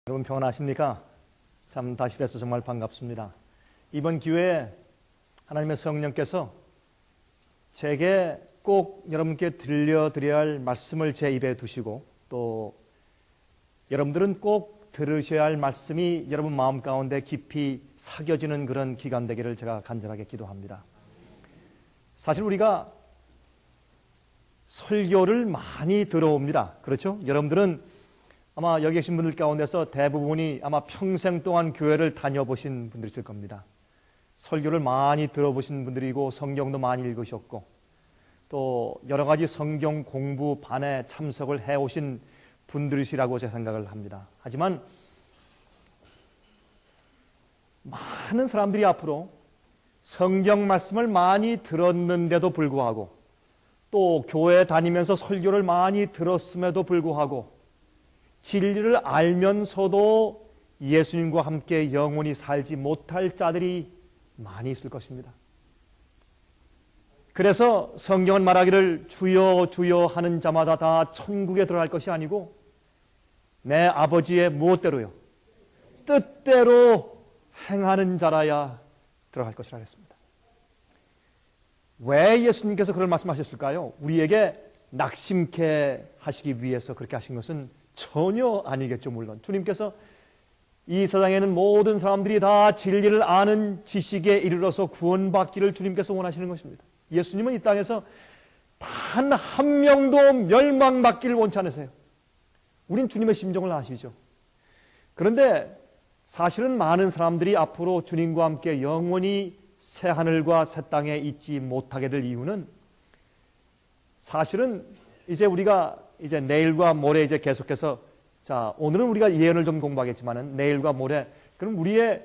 여러분 평안하십니까? 참 다시 뵈서 정말 반갑습니다. 이번 기회에 하나님의 성령께서 제게 꼭 여러분께 들려드려야 할 말씀을 제 입에 두시고 또 여러분들은 꼭 들으셔야 할 말씀이 여러분 마음 가운데 깊이 새겨지는 그런 기간 되기를 제가 간절하게 기도합니다. 사실 우리가 설교를 많이 들어옵니다. 그렇죠? 여러분들은 아마 여기 계신 분들 가운데서 대부분이 아마 평생 동안 교회를 다녀보신 분들이실 겁니다. 설교를 많이 들어보신 분들이고 성경도 많이 읽으셨고 또 여러 가지 성경 공부반에 참석을 해오신 분들이시라고 제가 생각을 합니다. 하지만 많은 사람들이 앞으로 성경 말씀을 많이 들었는데도 불구하고 또 교회 다니면서 설교를 많이 들었음에도 불구하고 진리를 알면서도 예수님과 함께 영원히 살지 못할 자들이 많이 있을 것입니다. 그래서 성경은 말하기를 주여 주여 하는 자마다 다 천국에 들어갈 것이 아니고 내 아버지의 무엇대로요? 뜻대로 행하는 자라야 들어갈 것이라 했습니다. 왜 예수님께서 그런 말씀하셨을까요? 우리에게 낙심케 하시기 위해서 그렇게 하신 것은 전혀 아니겠죠. 물론 주님께서 이 세상에는 모든 사람들이 다 진리를 아는 지식에 이르러서 구원받기를 주님께서 원하시는 것입니다. 예수님은 이 땅에서 단 한 명도 멸망받기를 원치 않으세요. 우린 주님의 심정을 아시죠. 그런데 사실은 많은 사람들이 앞으로 주님과 함께 영원히 새 하늘과 새 땅에 있지 못하게 될 이유는 사실은 이제 우리가 이제 내일과 모레 이제 계속해서 자 오늘은 우리가 예언을 좀 공부하겠지만은 내일과 모레 그럼 우리의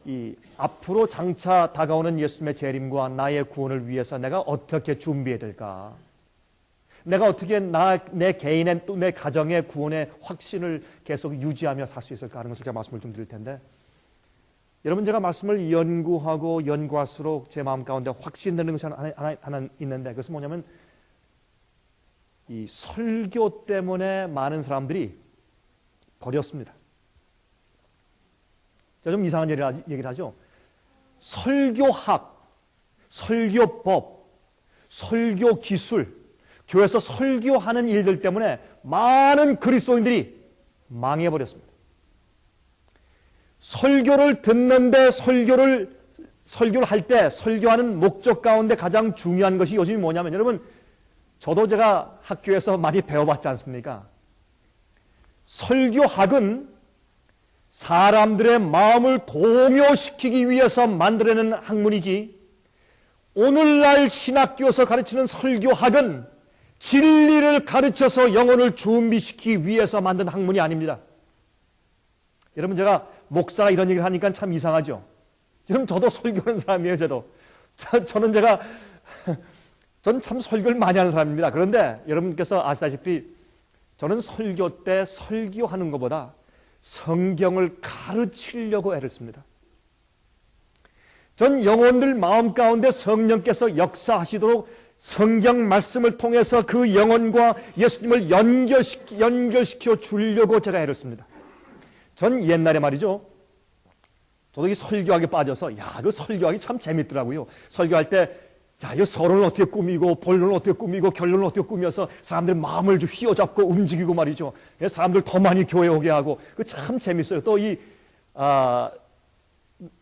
이 앞으로 장차 다가오는 예수님의 재림과 나의 구원을 위해서 내가 어떻게 준비해야 될까? 내가 어떻게 내 개인의 또 내 가정의 구원의 확신을 계속 유지하며 살 수 있을까 하는 것을 제가 말씀을 좀 드릴 텐데 여러분 제가 말씀을 연구하고 연구할수록 제 마음 가운데 확신되는 것이 하나 있는데 그것은 뭐냐면 이 설교 때문에 많은 사람들이 버렸습니다. 제가 좀 이상한 얘기를 하죠. 설교학, 설교법, 설교기술, 교회에서 설교하는 일들 때문에 많은 그리스도인들이 망해버렸습니다. 설교를 듣는데 설교를 할 때 설교하는 목적 가운데 가장 중요한 것이 요즘이 뭐냐면 여러분 저도 제가 학교에서 많이 배워봤지 않습니까? 설교학은 사람들의 마음을 동요시키기 위해서 만들어낸 학문이지 오늘날 신학교에서 가르치는 설교학은 진리를 가르쳐서 영혼을 준비시키기 위해서 만든 학문이 아닙니다. 여러분 제가 목사가 이런 얘기를 하니까 참 이상하죠? 여러분 저도 설교하는 사람이에요. 저는 참 설교를 많이 하는 사람입니다. 그런데 여러분께서 아시다시피 저는 설교 때 설교하는 것보다 성경을 가르치려고 애를 씁니다. 전 영혼들 마음 가운데 성령께서 역사하시도록 성경 말씀을 통해서 그 영혼과 예수님을 연결시켜 주려고 제가 애를 씁니다. 전 옛날에 말이죠. 저도 이 설교하기에 빠져서 그 설교하기 참 재밌더라고요. 설교할 때 자, 이 서론을 어떻게 꾸미고 본론을 어떻게 꾸미고 결론을 어떻게 꾸며서 사람들 마음을 좀 휘어잡고 움직이고 말이죠. 사람들 더 많이 교회 오게 하고 그 참 재밌어요. 또 이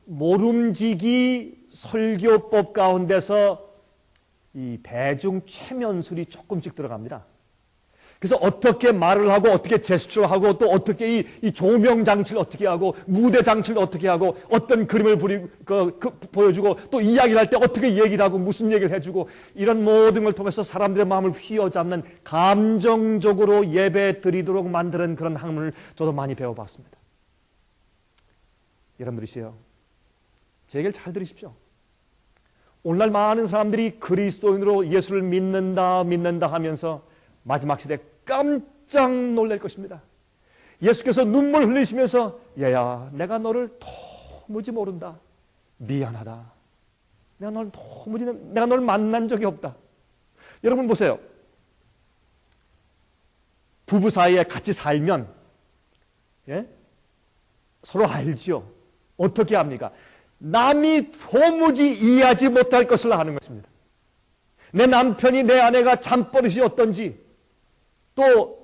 모름지기 설교법 가운데서 이 대중 최면술이 조금씩 들어갑니다. 그래서 어떻게 말을 하고 어떻게 제스처를 하고 또 어떻게 이 조명 장치를 어떻게 하고 무대 장치를 어떻게 하고 어떤 그림을 보여주고 또 이야기를 할 때 어떻게 얘기를 하고 무슨 얘기를 해주고 이런 모든 걸 통해서 사람들의 마음을 휘어잡는 감정적으로 예배 드리도록 만드는 그런 학문을 저도 많이 배워봤습니다. 여러분들이시요. 제 얘기를 잘 들으십시오. 오늘날 많은 사람들이 그리스도인으로 예수를 믿는다 하면서 마지막 시대에 깜짝 놀랄 것입니다. 예수께서 눈물 흘리시면서 얘야 내가 너를 도무지 모른다. 미안하다. 내가 널 만난 적이 없다. 여러분 보세요. 부부 사이에 같이 살면 예? 서로 알죠. 어떻게 합니까? 남이 도무지 이해하지 못할 것을 아는 것입니다. 내 남편이, 내 아내가 잠버릇이 어떤지, 또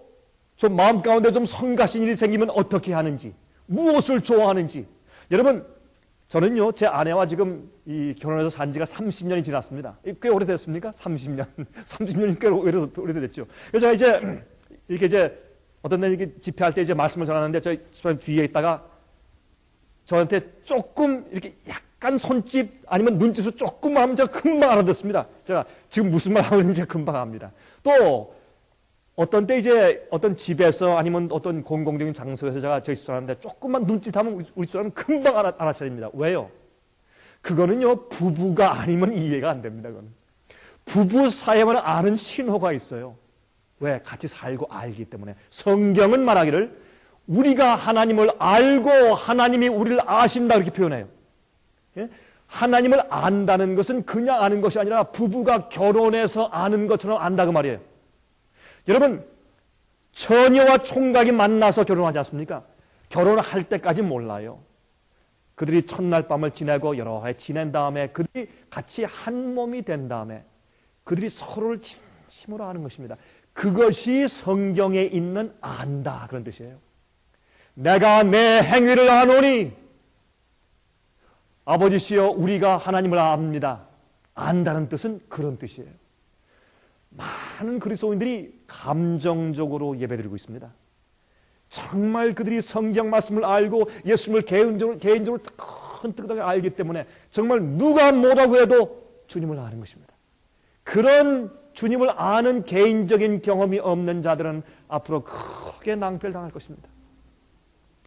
좀 마음 가운데 좀 성가신 일이 생기면 어떻게 하는지, 무엇을 좋아하는지. 여러분, 저는요, 제 아내와 지금 이 결혼해서 산 지가 30년이 지났습니다. 꽤 오래됐습니까? 30년. 30년이 꽤 오래됐죠. 그래서 제가 이제, 이렇게 이제, 어떤 날 이렇게 집회할 때 이제 말씀을 전하는데, 저희 집사님 뒤에 있다가 저한테 조금 이렇게 약간 손짓 아니면 눈짓을 조금 하면 제가 금방 알아듣습니다. 제가 지금 무슨 말 하고 있는지 금방 압니다. 또, 어떤 때 이제 어떤 집에서 아니면 어떤 공공적인 장소에서 제가 저희 집사람한테 조금만 눈짓하면 우리 집사람은 금방 알아차립니다. 왜요? 그거는요, 부부가 아니면 이해가 안 됩니다. 그건. 부부 사이에만 아는 신호가 있어요. 왜? 같이 살고 알기 때문에. 성경은 말하기를 우리가 하나님을 알고 하나님이 우리를 아신다 이렇게 표현해요. 예? 하나님을 안다는 것은 그냥 아는 것이 아니라 부부가 결혼해서 아는 것처럼 안다 그 말이에요. 여러분, 처녀와 총각이 만나서 결혼하지 않습니까? 결혼할 때까지 몰라요. 그들이 첫날 밤을 지내고 여러 해 지낸 다음에 그들이 같이 한 몸이 된 다음에 그들이 서로를 진심으로 아는 것입니다. 그것이 성경에 있는 안다 그런 뜻이에요. 내가 내 행위를 아노니 아버지시여 우리가 하나님을 압니다. 안다는 뜻은 그런 뜻이에요. 많은 그리스도인들이 감정적으로 예배드리고 있습니다. 정말 그들이 성경 말씀을 알고 예수님을 개인적으로 뜨끈뜨끈하게 알기 때문에 정말 누가 뭐라고 해도 주님을 아는 것입니다. 그런 주님을 아는 개인적인 경험이 없는 자들은 앞으로 크게 낭패를 당할 것입니다.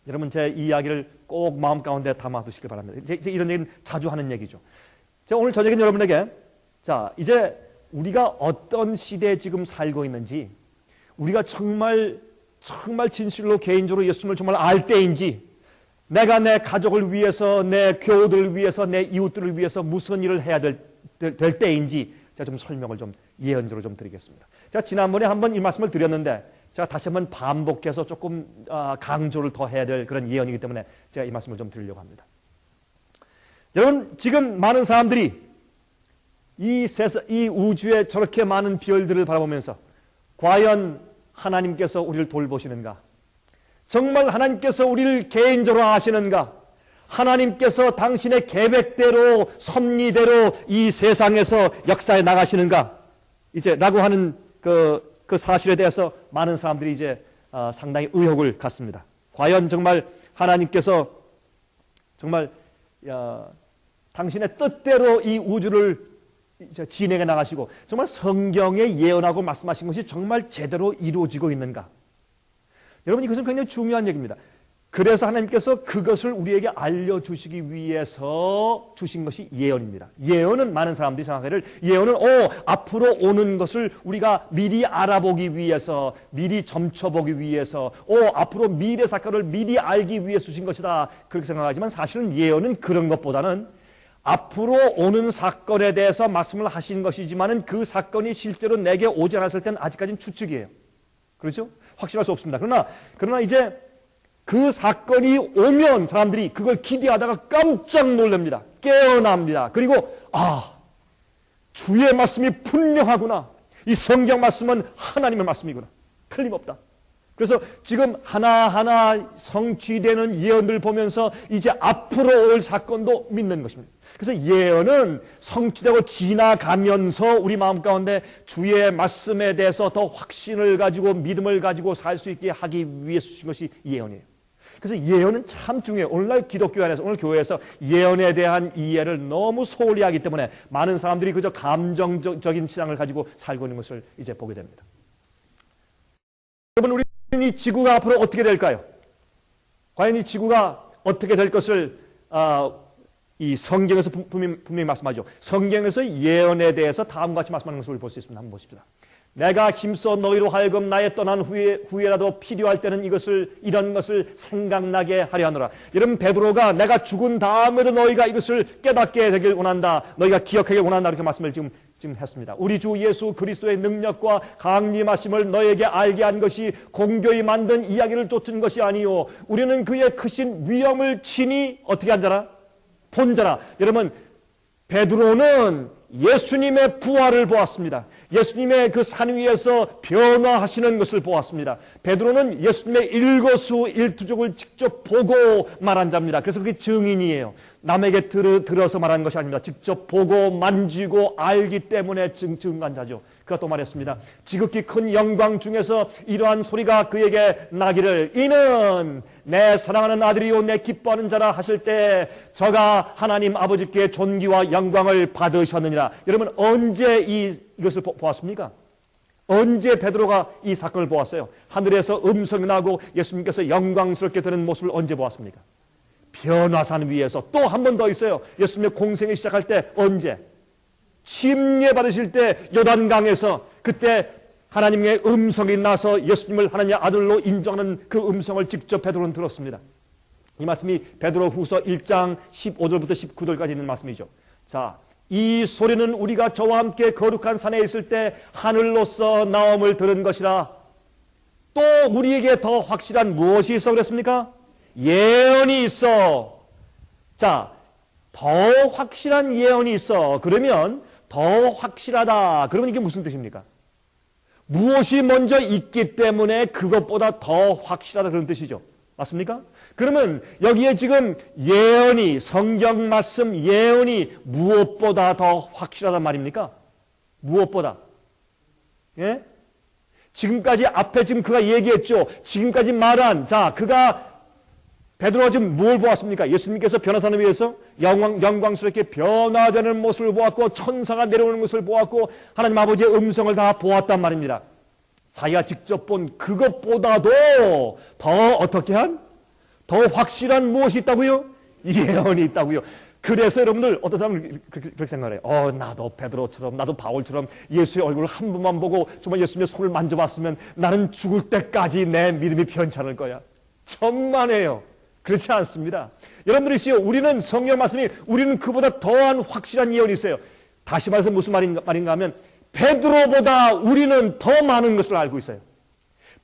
여러분, 제 이야기를 꼭 마음 가운데 담아두시길 바랍니다. 제 이런 얘기는 자주 하는 얘기죠. 제가 오늘 저녁에 여러분에게 자 이제 우리가 어떤 시대에 지금 살고 있는지, 우리가 정말 진실로 개인적으로 예수님을 정말 알 때인지, 내가 내 가족을 위해서, 내 교우들을 위해서, 내 이웃들을 위해서 무슨 일을 해야 될 때인지 제가 좀 설명을 좀 예언적으로 좀 드리겠습니다. 제가 지난번에 한번 이 말씀을 드렸는데 제가 다시 한번 반복해서 조금 강조를 더 해야 될 그런 예언이기 때문에 제가 이 말씀을 좀 드리려고 합니다. 여러분, 지금 많은 사람들이 이 우주에 저렇게 많은 별들을 바라보면서 과연 하나님께서 우리를 돌보시는가? 정말 하나님께서 우리를 개인적으로 아시는가? 하나님께서 당신의 계획대로 섭리대로 이 세상에서 역사에 나가시는가? 이제 라고 하는 그 사실에 대해서 많은 사람들이 이제 상당히 의혹을 갖습니다. 과연 정말 하나님께서 정말 당신의 뜻대로 이 우주를 진행해 나가시고 정말 성경에 예언하고 말씀하신 것이 정말 제대로 이루어지고 있는가? 여러분, 이것은 굉장히 중요한 얘기입니다. 그래서 하나님께서 그것을 우리에게 알려주시기 위해서 주신 것이 예언입니다. 예언은 많은 사람들이 생각하기를 예언은 앞으로 오는 것을 우리가 미리 알아보기 위해서, 미리 점쳐보기 위해서, 앞으로 미래 사건을 미리 알기 위해 주신 것이다 그렇게 생각하지만 사실은 예언은 그런 것보다는 앞으로 오는 사건에 대해서 말씀을 하신 것이지만은 그 사건이 실제로 내게 오지 않았을 때는 아직까지는 추측이에요. 그렇죠? 확실할 수 없습니다. 그러나 이제 그 사건이 오면 사람들이 그걸 기대하다가 깜짝 놀랍니다. 깨어납니다. 그리고 주의 말씀이 분명하구나. 이 성경 말씀은 하나님의 말씀이구나. 틀림없다. 그래서 지금 하나하나 성취되는 예언들 보면서 이제 앞으로 올 사건도 믿는 것입니다. 그래서 예언은 성취되고 지나가면서 우리 마음 가운데 주의 말씀에 대해서 더 확신을 가지고 믿음을 가지고 살 수 있게 하기 위해 주신 것이 예언이에요. 그래서 예언은 참 중요해요. 오늘날 기독교 안에서, 오늘 교회에서 예언에 대한 이해를 너무 소홀히 하기 때문에 많은 사람들이 그저 감정적인 신앙을 가지고 살고 있는 것을 이제 보게 됩니다. 여러분, 우리는 이 지구가 앞으로 어떻게 될까요? 과연 이 지구가 어떻게 될 것을 이 성경에서 분명히 말씀하죠. 성경에서 예언에 대해서 다음과 같이 말씀하는 것을 볼 수 있습니다. 한번 보십시다. 내가 힘써 너희로 하여금 나의 떠난 후에라도 필요할 때는 이런 것을 생각나게 하려 하노라. 여러분, 베드로가 내가 죽은 다음에도 너희가 이것을 깨닫게 되길 원한다. 너희가 기억하길 원한다. 이렇게 말씀을 지금 지금 했습니다. 우리 주 예수 그리스도의 능력과 강림하심을 너에게 알게 한 것이 공교히 만든 이야기를 쫓은 것이 아니요 우리는 그의 크신 위엄을 친히 어떻게 한 자라? 본 자라. 여러분 베드로는 예수님의 부활을 보았습니다. 예수님의 그 산 위에서 변화하시는 것을 보았습니다. 베드로는 예수님의 일거수일투족을 직접 보고 말한 자입니다. 그래서 그게 증인이에요. 남에게 들어서 말하는 것이 아닙니다. 직접 보고 만지고 알기 때문에 증거한 자죠. 그가 또 말했습니다. 지극히 큰 영광 중에서 이러한 소리가 그에게 나기를 이는 내 사랑하는 아들이요 내 기뻐하는 자라 하실 때 저가 하나님 아버지께 존귀와 영광을 받으셨느니라. 여러분 언제 이것을 보았습니까? 언제 베드로가 이 사건을 보았어요? 하늘에서 음성이 나고 예수님께서 영광스럽게 되는 모습을 언제 보았습니까? 변화산 위에서. 또 한 번 더 있어요. 예수님의 공생이 시작할 때 언제? 침례 받으실 때 요단강에서 그때 하나님의 음성이 나서 예수님을 하나님의 아들로 인정하는 그 음성을 직접 베드로는 들었습니다. 이 말씀이 베드로 후서 1장 15절부터 19절까지 있는 말씀이죠. 자, 이 소리는 우리가 저와 함께 거룩한 산에 있을 때 하늘로서 나옴을 들은 것이라. 또 우리에게 더 확실한 무엇이 있어 그랬습니까? 예언이 있어. 자, 더 확실한 예언이 있어. 그러면 더 확실하다. 그러면 이게 무슨 뜻입니까? 무엇이 먼저 있기 때문에 그것보다 더 확실하다 그런 뜻이죠. 맞습니까? 그러면 여기에 지금 예언이 성경 말씀 예언이 무엇보다 더 확실하단 말입니까? 무엇보다? 예? 지금까지 앞에 지금 그가 얘기했죠. 지금까지 말한 자 그가 베드로가 지금 뭘 보았습니까? 예수님께서 변화산 위에서 영광스럽게 변화되는 모습을 보았고 천사가 내려오는 것을 보았고 하나님 아버지의 음성을 다 보았단 말입니다. 자기가 직접 본 그것보다도 더 어떻게 한? 더 확실한 무엇이 있다고요? 예언이 있다고요. 그래서 여러분들 어떤 사람은 그렇게 생각해요. 나도 베드로처럼 나도 바울처럼 예수의 얼굴을 한 번만 보고 정말 예수님의 손을 만져봤으면 나는 죽을 때까지 내 믿음이 변찮을 거야. 천만에요. 그렇지 않습니다. 여러분들이시요 우리는 성경 말씀이 우리는 그보다 더한 확실한 예언이 있어요. 다시 말해서 무슨 말인가 하면 베드로보다 우리는 더 많은 것을 알고 있어요.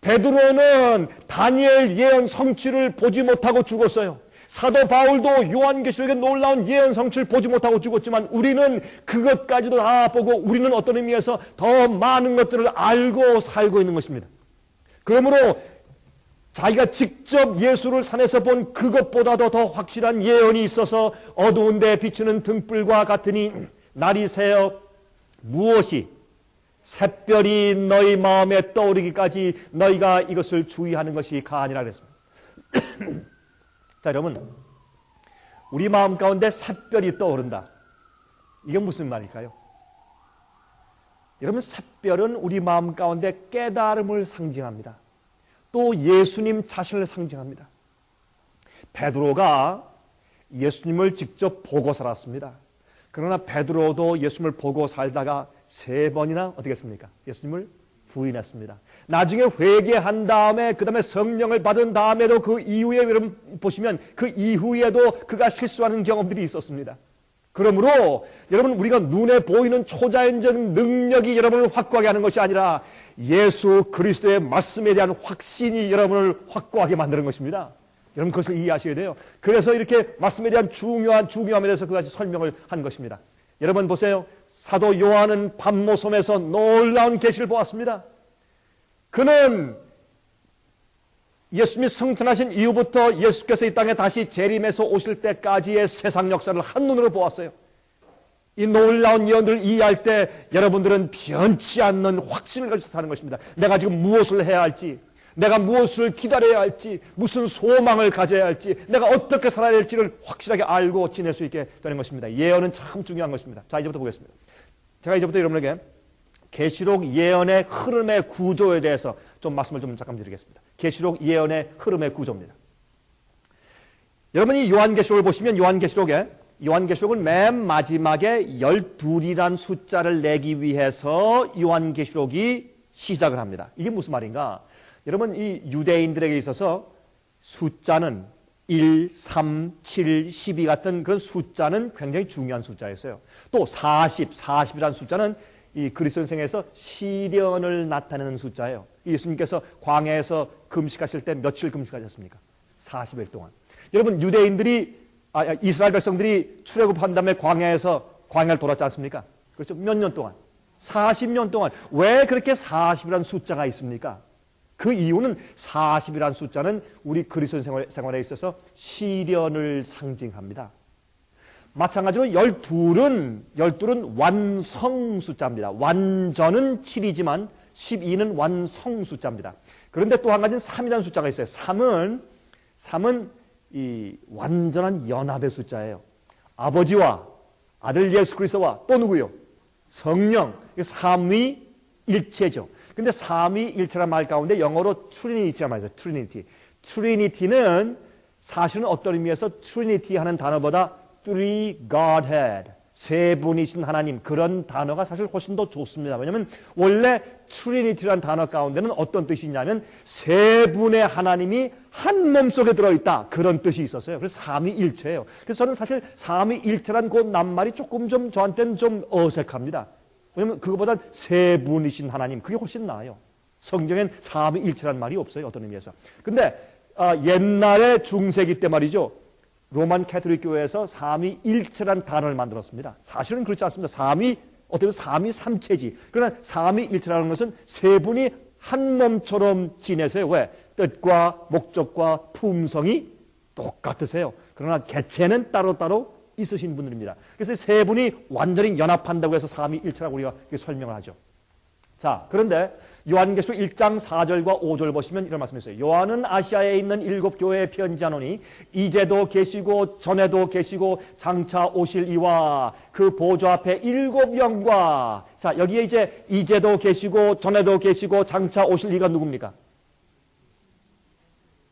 베드로는 다니엘 예언 성취를 보지 못하고 죽었어요. 사도 바울도 요한계시록의 놀라운 예언 성취를 보지 못하고 죽었지만 우리는 그것까지도 다 보고 우리는 어떤 의미에서 더 많은 것들을 알고 살고 있는 것입니다. 그러므로 자기가 직접 예수를 산에서 본 그것보다도 더 확실한 예언이 있어서 어두운 데 비추는 등불과 같으니 날이 새어 무엇이 샛별이 너희 마음에 떠오르기까지 너희가 이것을 주의하는 것이 가아니라 그랬습니다. 자 여러분 우리 마음 가운데 샛별이 떠오른다. 이게 무슨 말일까요? 여러분 샛별은 우리 마음 가운데 깨달음을 상징합니다. 또 예수님 자신을 상징합니다. 베드로가 예수님을 직접 보고 살았습니다. 그러나 베드로도 예수님을 보고 살다가 3번이나 어떻게 했습니까? 예수님을 부인했습니다. 나중에 회개한 다음에 그 다음에 성령을 받은 다음에도 그 이후에 여러분 보시면 그 이후에도 그가 실수하는 경험들이 있었습니다. 그러므로 여러분 우리가 눈에 보이는 초자연적인 능력이 여러분을 확고하게 하는 것이 아니라 예수 그리스도의 말씀에 대한 확신이 여러분을 확고하게 만드는 것입니다. 여러분 그것을 이해하셔야 돼요. 그래서 이렇게 말씀에 대한 중요함에 대해서 그같이 설명을 한 것입니다. 여러분 보세요. 사도 요한은 밤모섬에서 놀라운 계시를 보았습니다. 그는 예수님이 승천하신 이후부터 예수께서 이 땅에 다시 재림해서 오실 때까지의 세상 역사를 한눈으로 보았어요. 이 놀라운 예언들을 이해할 때 여러분들은 변치 않는 확신을 가지고 사는 것입니다. 내가 지금 무엇을 해야 할지, 내가 무엇을 기다려야 할지, 무슨 소망을 가져야 할지, 내가 어떻게 살아야 할지를 확실하게 알고 지낼 수 있게 되는 것입니다. 예언은 참 중요한 것입니다. 자, 이제부터 보겠습니다. 제가 이제부터 여러분에게 계시록 예언의 흐름의 구조에 대해서 좀 말씀을 좀 잠깐 드리겠습니다. 계시록 예언의 흐름의 구조입니다. 여러분이 요한계시록을 보시면 요한계시록은 맨 마지막에 12이란 숫자를 내기 위해서 요한계시록이 시작을 합니다. 이게 무슨 말인가? 여러분 이 유대인들에게 있어서 숫자는 1, 3, 7, 12 같은 그런 숫자는 굉장히 중요한 숫자였어요. 또 40이라는 숫자는 이 그리스도인생에서 시련을 나타내는 숫자예요. 예수님께서 광야에서 금식하실 때 며칠 금식하셨습니까? 40일 동안. 여러분 이스라엘 백성들이 출애굽한 다음에 광야를 돌았지 않습니까? 그렇죠? 몇 년 동안? 40년 동안. 왜 그렇게 40이라는 숫자가 있습니까? 그 이유는 40이라는 숫자는 우리 그리스도인 생활에 있어서 시련을 상징합니다. 마찬가지로 12는 완성 숫자입니다. 완전은 7이지만 12는 완성 숫자입니다. 그런데 또 한 가지는 3이라는 숫자가 있어요. 3은 이 완전한 연합의 숫자예요. 아버지와 아들 예수 그리스도와 또 누구요? 성령. 삼위일체죠. 근데 삼위일체란 말 가운데 영어로 트리니티란 말이죠. 트리니티는 사실은 어떤 의미에서 트리니티 하는 단어보다 three Godhead, 세 분이신 하나님, 그런 단어가 사실 훨씬 더 좋습니다. 왜냐하면 원래 트리니티란 단어 가운데는 어떤 뜻이 있냐면 세 분의 하나님이 한 몸 속에 들어있다, 그런 뜻이 있었어요. 그래서 삼위일체예요. 그래서 저는 사실 삼위일체란 그 낱말이 조금 좀 저한테는 좀 어색합니다. 왜냐하면 그거보다 세 분이신 하나님, 그게 훨씬 나아요. 성경엔 삼위일체란 말이 없어요, 어떤 의미에서. 근데 옛날에 중세기 때 말이죠, 로만 캐톨릭 교회에서 삼위일체란 단어를 만들었습니다. 사실은 그렇지 않습니다. 어떻게 보면 삼위삼체지. 그러나 삼위일체라는 것은 세 분이 한 몸처럼 지내세요. 왜? 뜻과 목적과 품성이 똑같으세요. 그러나 개체는 따로따로 있으신 분들입니다. 그래서 세 분이 완전히 연합한다고 해서 삼위일체라고 우리가 설명을 하죠. 자, 그런데 요한계시록 1장 4절과 5절 보시면 이런 말씀이 있어요. 요한은 아시아에 있는 7 교회에 편지하노니 이제도 계시고 전에도 계시고 장차 오실 이와 그 보좌 앞에 7 영과. 자, 여기에 이제도 계시고 전에도 계시고 장차 오실 이가 누굽니까?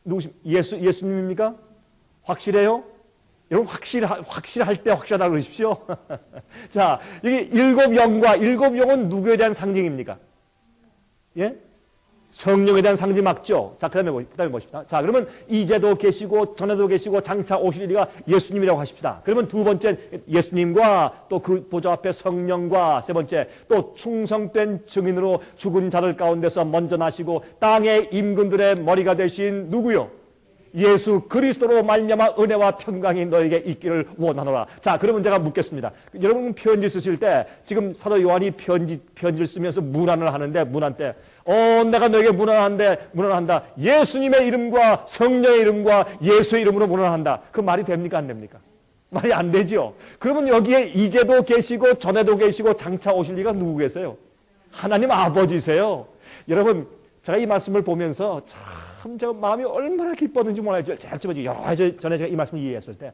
누구십니까? 예수님입니까? 확실해요? 여러분 확실할 때 확실하다고 그러십시오. 자, 여기 7 영은 누구에 대한 상징입니까? 예? 성령에 대한 상징 맞죠? 자, 그 다음에 보십시다. 자, 그러면 이제도 계시고 전에도 계시고 장차 오실 이가 예수님이라고 하십시다. 그러면 두 번째 예수님과 또 그 보좌 앞에 성령과 세 번째 또 충성된 증인으로 죽은 자들 가운데서 먼저 나시고 땅의 임금들의 머리가 되신 누구요? 예수 그리스도로 말미암아 은혜와 평강이 너에게 있기를 원하노라. 자, 그러면 제가 묻겠습니다. 여러분 편지 쓰실 때 지금 사도 요한이 편지를 쓰면서 문안을 하는데 문안 때 내가 너에게 문안한다. 예수님의 이름과 성령의 이름과 예수의 이름으로 문안한다. 그 말이 됩니까 안 됩니까? 말이 안 되죠. 그러면 여기에 이제도 계시고 전에도 계시고 장차 오실 이가 누구 계세요? 하나님 아버지세요. 여러분 제가 이 말씀을 보면서 참 제가 마음이 얼마나 기뻤는지 몰라요. 제일 여러 가지 전에 제가 이 말씀을 이해했을 때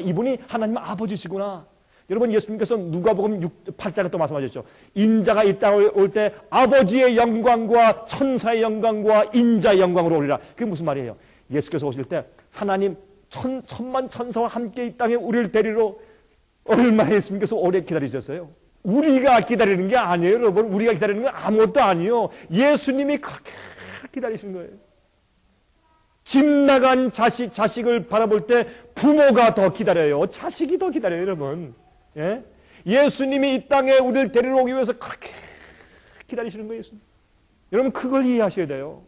이분이 하나님 아버지시구나. 여러분 예수님께서 누가복음 8장에 또 말씀하셨죠. 인자가 이 땅에 올 때 아버지의 영광과 천사의 영광과 인자의 영광으로 오리라. 그게 무슨 말이에요? 예수께서 오실 때 하나님 천만 천사와 함께 이 땅에 우리를 데리러 얼마나 예수님께서 오래 기다리셨어요. 우리가 기다리는 게 아니에요, 여러분. 우리가 기다리는 건 아무것도 아니에요. 예수님이 그렇게 기다리신 거예요. 집 나간 자식을 바라볼 때 부모가 더 기다려요. 자식이 더 기다려요, 여러분. 예? 예수님이 이 땅에 우리를 데리러 오기 위해서 그렇게 기다리시는 거예요, 예수님. 여러분, 그걸 이해하셔야 돼요.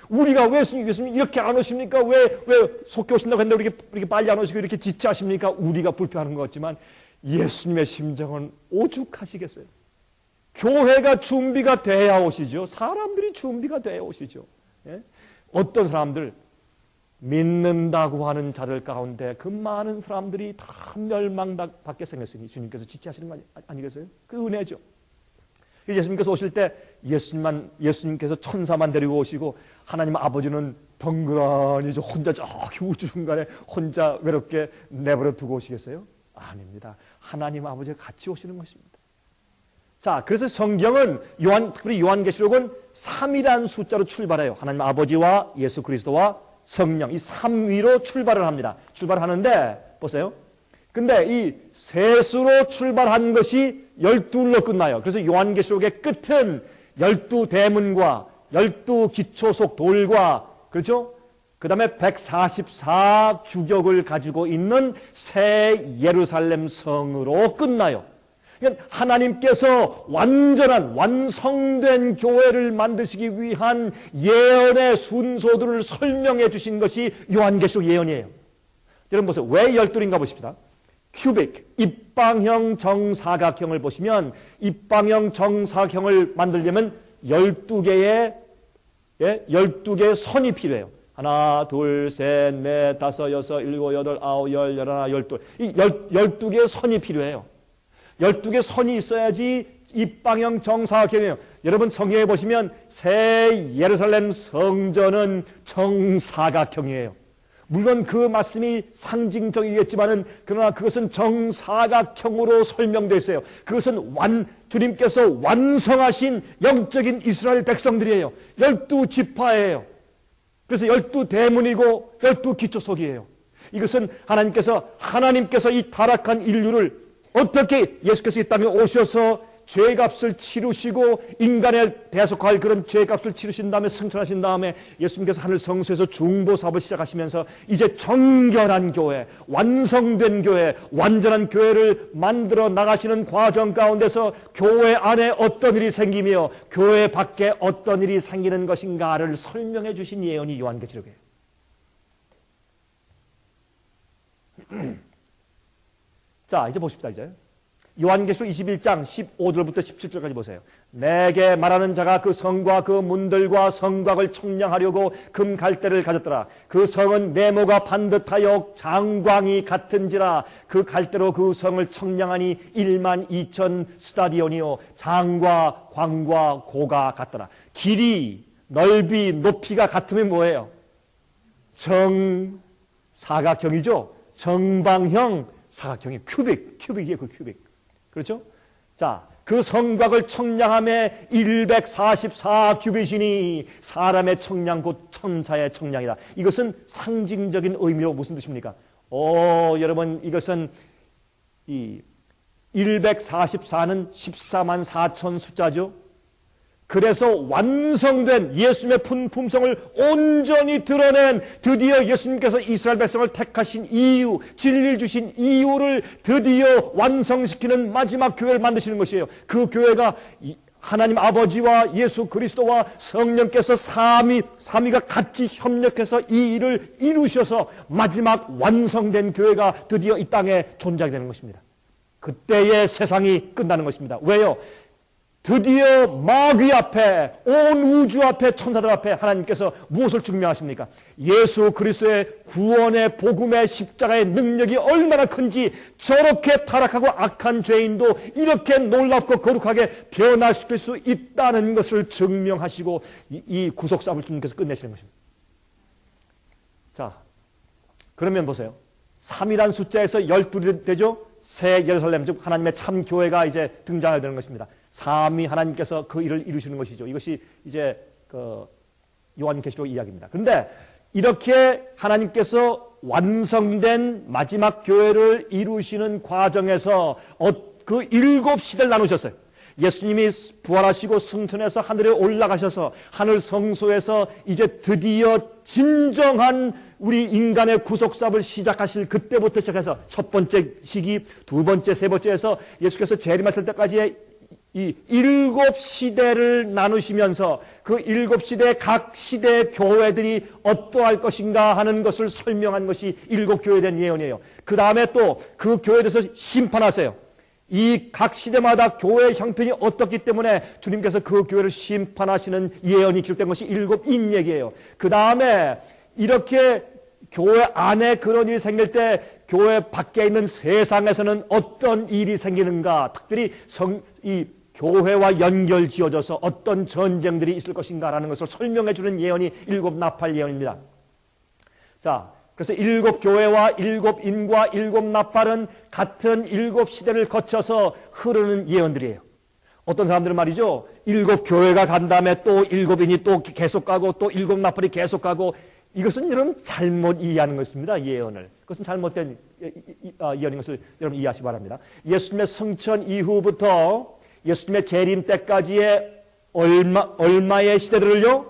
우리가 왜 예수님 이렇게 안 오십니까? 왜 속히 오신다고 했는데 이렇게 빨리 안 오시고 이렇게 지체하십니까? 우리가 불편한 것 같지만 예수님의 심정은 오죽하시겠어요. 교회가 준비가 돼야 오시죠. 사람들이 준비가 돼야 오시죠. 예? 어떤 사람들 믿는다고 하는 자들 가운데 그 많은 사람들이 다 멸망받게 생겼으니 주님께서 지체하시는 거 아니겠어요? 그 은혜죠. 예수님께서 오실 때 예수님께서 천사만 데리고 오시고 하나님 아버지는 덩그러니 혼자 저기 우주 중간에 혼자 외롭게 내버려 두고 오시겠어요? 아닙니다. 하나님 아버지가 같이 오시는 것입니다. 자, 그래서 성경은 특별히 요한계시록은 3이라는 숫자로 출발해요. 하나님 아버지와 예수 그리스도와 성령, 이 3위로 출발을 합니다. 출발하는데 보세요. 근데 이 셋으로 출발한 것이 12로 끝나요. 그래서 요한계시록의 끝은 12대문과 12기초속 돌과 그렇죠? 그 다음에 144 규격을 가지고 있는 새 예루살렘 성으로 끝나요. 그러니까 하나님께서 완전한 완성된 교회를 만드시기 위한 예언의 순서들을 설명해 주신 것이 요한계시록 예언이에요. 여러분 보세요. 왜 12인가 보십시다. 큐빅, 입방형 정사각형을 보시면 입방형 정사각형을 만들려면 12개의 선이 필요해요. 하나, 둘, 셋, 넷, 다섯, 여섯, 일곱, 여덟, 아홉, 열, 열하나, 열둘. 이 12개의 선이 필요해요. 12개의 선이 있어야지 입방형 정사각형이에요. 여러분 성경에 보시면 새 예루살렘 성전은 정사각형이에요. 물론 그 말씀이 상징적이겠지만은 그러나 그것은 정사각형으로 설명되어 있어요. 그것은 주님께서 완성하신 영적인 이스라엘 백성들이에요. 12지파예요. 그래서 12대문이고 12기초석이에요. 이것은 하나님께서 이 타락한 인류를 어떻게 예수께서 이 땅에 오셔서 죄값을 치르시고 인간의 대속할 그런 죄값을 치르신 다음에 승천하신 다음에 예수님께서 하늘 성소에서 중보 사업을 시작하시면서 이제 정결한 교회, 완성된 교회, 완전한 교회를 만들어 나가시는 과정 가운데서 교회 안에 어떤 일이 생기며 교회 밖에 어떤 일이 생기는 것인가를 설명해 주신 예언이 요한계시록이에요. 자, 이제 보십시다. 이제 요한계시록 21장 15절부터 17절까지 보세요. 내게 말하는 자가 그 성과 그 문들과 성곽을 청량하려고 금 갈대를 가졌더라. 그 성은 네모가 반듯하여 장광이 같은지라. 그 갈대로 그 성을 청량하니 12,000 스타디온이요 장과 광과 고가 같더라. 길이 넓이 높이가 같으면 뭐예요? 정사각형이죠. 정방형 사각형이 큐빅이에요. 그 큐빅. 그렇죠? 자, 그 성곽을 청량함에 144 규빗이니 사람의 청량 곧 천사의 청량이라. 이것은 상징적인 의미로 무슨 뜻입니까? 여러분 이것은 이 144는 14만 4천 숫자죠. 그래서 완성된 예수님의 품성을 온전히 드러낸 드디어 예수님께서 이스라엘 백성을 택하신 이유, 진리를 주신 이유를 드디어 완성시키는 마지막 교회를 만드시는 것이에요. 그 교회가 하나님 아버지와 예수 그리스도와 성령께서 삼위가 같이 협력해서 이 일을 이루셔서 마지막 완성된 교회가 드디어 이 땅에 존재하게 되는 것입니다. 그때의 세상이 끝나는 것입니다. 왜요? 드디어 마귀 앞에, 온 우주 앞에, 천사들 앞에 하나님께서 무엇을 증명하십니까? 예수 그리스도의 구원의 복음의 십자가의 능력이 얼마나 큰지, 저렇게 타락하고 악한 죄인도 이렇게 놀랍고 거룩하게 변화시킬 수 있다는 것을 증명하시고 이 구속사업을 주님께서 끝내시는 것입니다. 자, 그러면 보세요. 3이란 숫자에서 12이 되죠? 새 예루살렘, 즉 하나님의 참 교회가 이제 등장하게 되는 것입니다. 삼위 하나님께서 그 일을 이루시는 것이죠. 이것이 이제 그 요한계시록 이야기입니다. 그런데 이렇게 하나님께서 완성된 마지막 교회를 이루시는 과정에서 그 7시대를 나누셨어요. 예수님이 부활하시고 승천해서 하늘에 올라가셔서 하늘 성소에서 이제 드디어 진정한 우리 인간의 구속사업을 시작하실 그때부터 시작해서 첫 번째 시기, 두 번째, 세 번째에서 예수께서 재림하실 때까지의 이 7시대를 나누시면서 그 7시대 각 시대의 교회들이 어떠할 것인가 하는 것을 설명한 것이 7교회에 대한 예언이에요. 그 다음에 또 그 교회에 대해서 심판하세요. 이 각 시대마다 교회의 형편이 어떻기 때문에 주님께서 그 교회를 심판하시는 예언이 기록된 것이 7인 얘기예요. 그 다음에 이렇게 교회 안에 그런 일이 생길 때 교회 밖에 있는 세상에서는 어떤 일이 생기는가, 특별히 이 교회와 연결 지어져서 어떤 전쟁들이 있을 것인가라는 것을 설명해 주는 예언이 7 나팔 예언입니다. 자, 그래서 7교회와 7인과 7 나팔은 같은 7시대를 거쳐서 흐르는 예언들이에요. 어떤 사람들은 말이죠, 7교회가 간 다음에 또 7인이 또 계속 가고 또 7 나팔이 계속 가고, 이것은 여러분 잘못 이해하는 것입니다. 예언을. 그것은 잘못된 예언인 것을 여러분 이해하시기 바랍니다. 예수님의 승천 이후부터 예수님의 재림 때까지의 얼마의 시대들을요?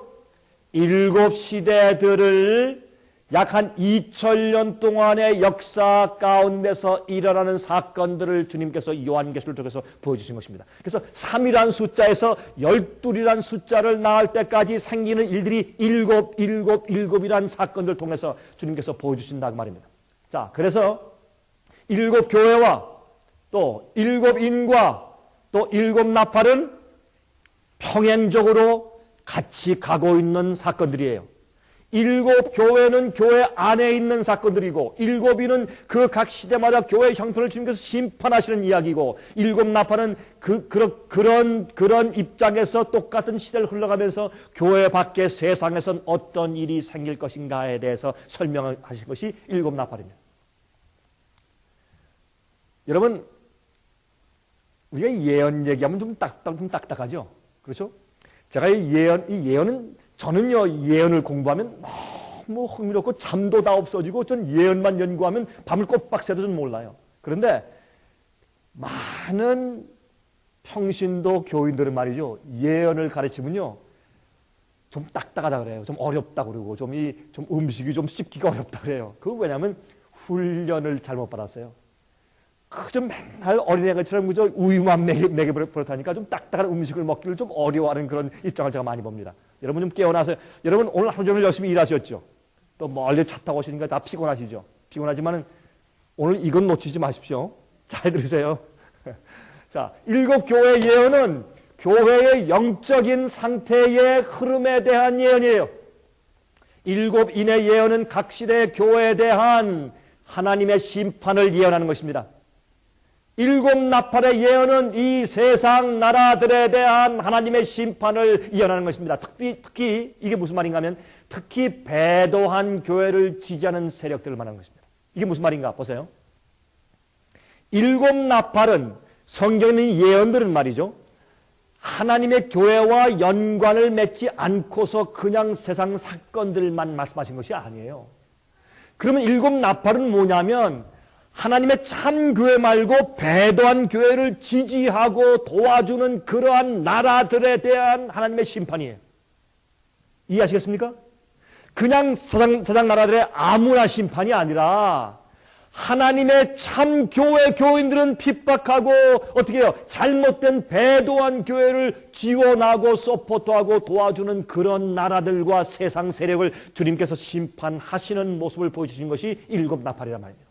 7시대들을 약 한 2000년 동안의 역사 가운데서 일어나는 사건들을 주님께서 요한계시록을 통해서 보여주신 것입니다. 그래서 3이란 숫자에서 12이란 숫자를 낳을 때까지 생기는 일들이 7이란 사건들을 통해서 주님께서 보여주신다고 말입니다. 자, 그래서 7 교회와 또 7 인과 또 7 나팔은 평행적으로 같이 가고 있는 사건들이에요. 7 교회는 교회 안에 있는 사건들이고 7이는 그 각 시대마다 교회 형편을 주님께서 심판하시는 이야기고 7 나팔은 그런 입장에서 똑같은 시대를 흘러가면서 교회 밖의 세상에선 어떤 일이 생길 것인가에 대해서 설명하신 것이 7 나팔입니다. 여러분, 우리가 예언 얘기하면 좀 딱딱하죠? 그렇죠? 제가 이 예언은 저는요, 예언을 공부하면 너무 흥미롭고 잠도 다 없어지고 전 예언만 연구하면 밤을 꼬박 새도 좀 몰라요. 그런데 많은 평신도 교인들은 말이죠, 예언을 가르치면요, 좀 딱딱하다 그래요. 좀 어렵다 그러고, 좀 음식이 좀 씹기가 어렵다 그래요. 그거 왜냐면 훈련을 잘못 받았어요. 그저 맨날 어린애처럼 그저 우유만 먹여 버릇하니까 좀 딱딱한 음식을 먹기를 좀 어려워하는 그런 입장을 제가 많이 봅니다. 여러분 좀 깨어나세요. 여러분 오늘 하루 종일 열심히 일하셨죠? 또 멀리 차 타고 오시니까 다 피곤하시죠? 피곤하지만은 오늘 이건 놓치지 마십시오. 잘 들으세요. 자, 7 교회 예언은 교회의 영적인 상태의 흐름에 대한 예언이에요. 7 인의 예언은 각 시대의 교회에 대한 하나님의 심판을 예언하는 것입니다. 7 나팔의 예언은 이 세상 나라들에 대한 하나님의 심판을 예언하는 것입니다. 특히 이게 무슨 말인가 하면 특히 배도한 교회를 지지하는 세력들을 말하는 것입니다. 이게 무슨 말인가 보세요. 7 나팔은 성경의 예언들은 말이죠, 하나님의 교회와 연관을 맺지 않고서 그냥 세상 사건들만 말씀하신 것이 아니에요. 그러면 7 나팔은 뭐냐면 하나님의 참 교회 말고 배도한 교회를 지지하고 도와주는 그러한 나라들에 대한 하나님의 심판이에요. 이해하시겠습니까? 그냥 세상 나라들의 아무나 심판이 아니라 하나님의 참 교회 교인들은 핍박하고 어떻게 해요? 잘못된 배도한 교회를 지원하고 서포트하고 도와주는 그런 나라들과 세상 세력을 주님께서 심판하시는 모습을 보여주신 것이 7 나팔이란 말이에요.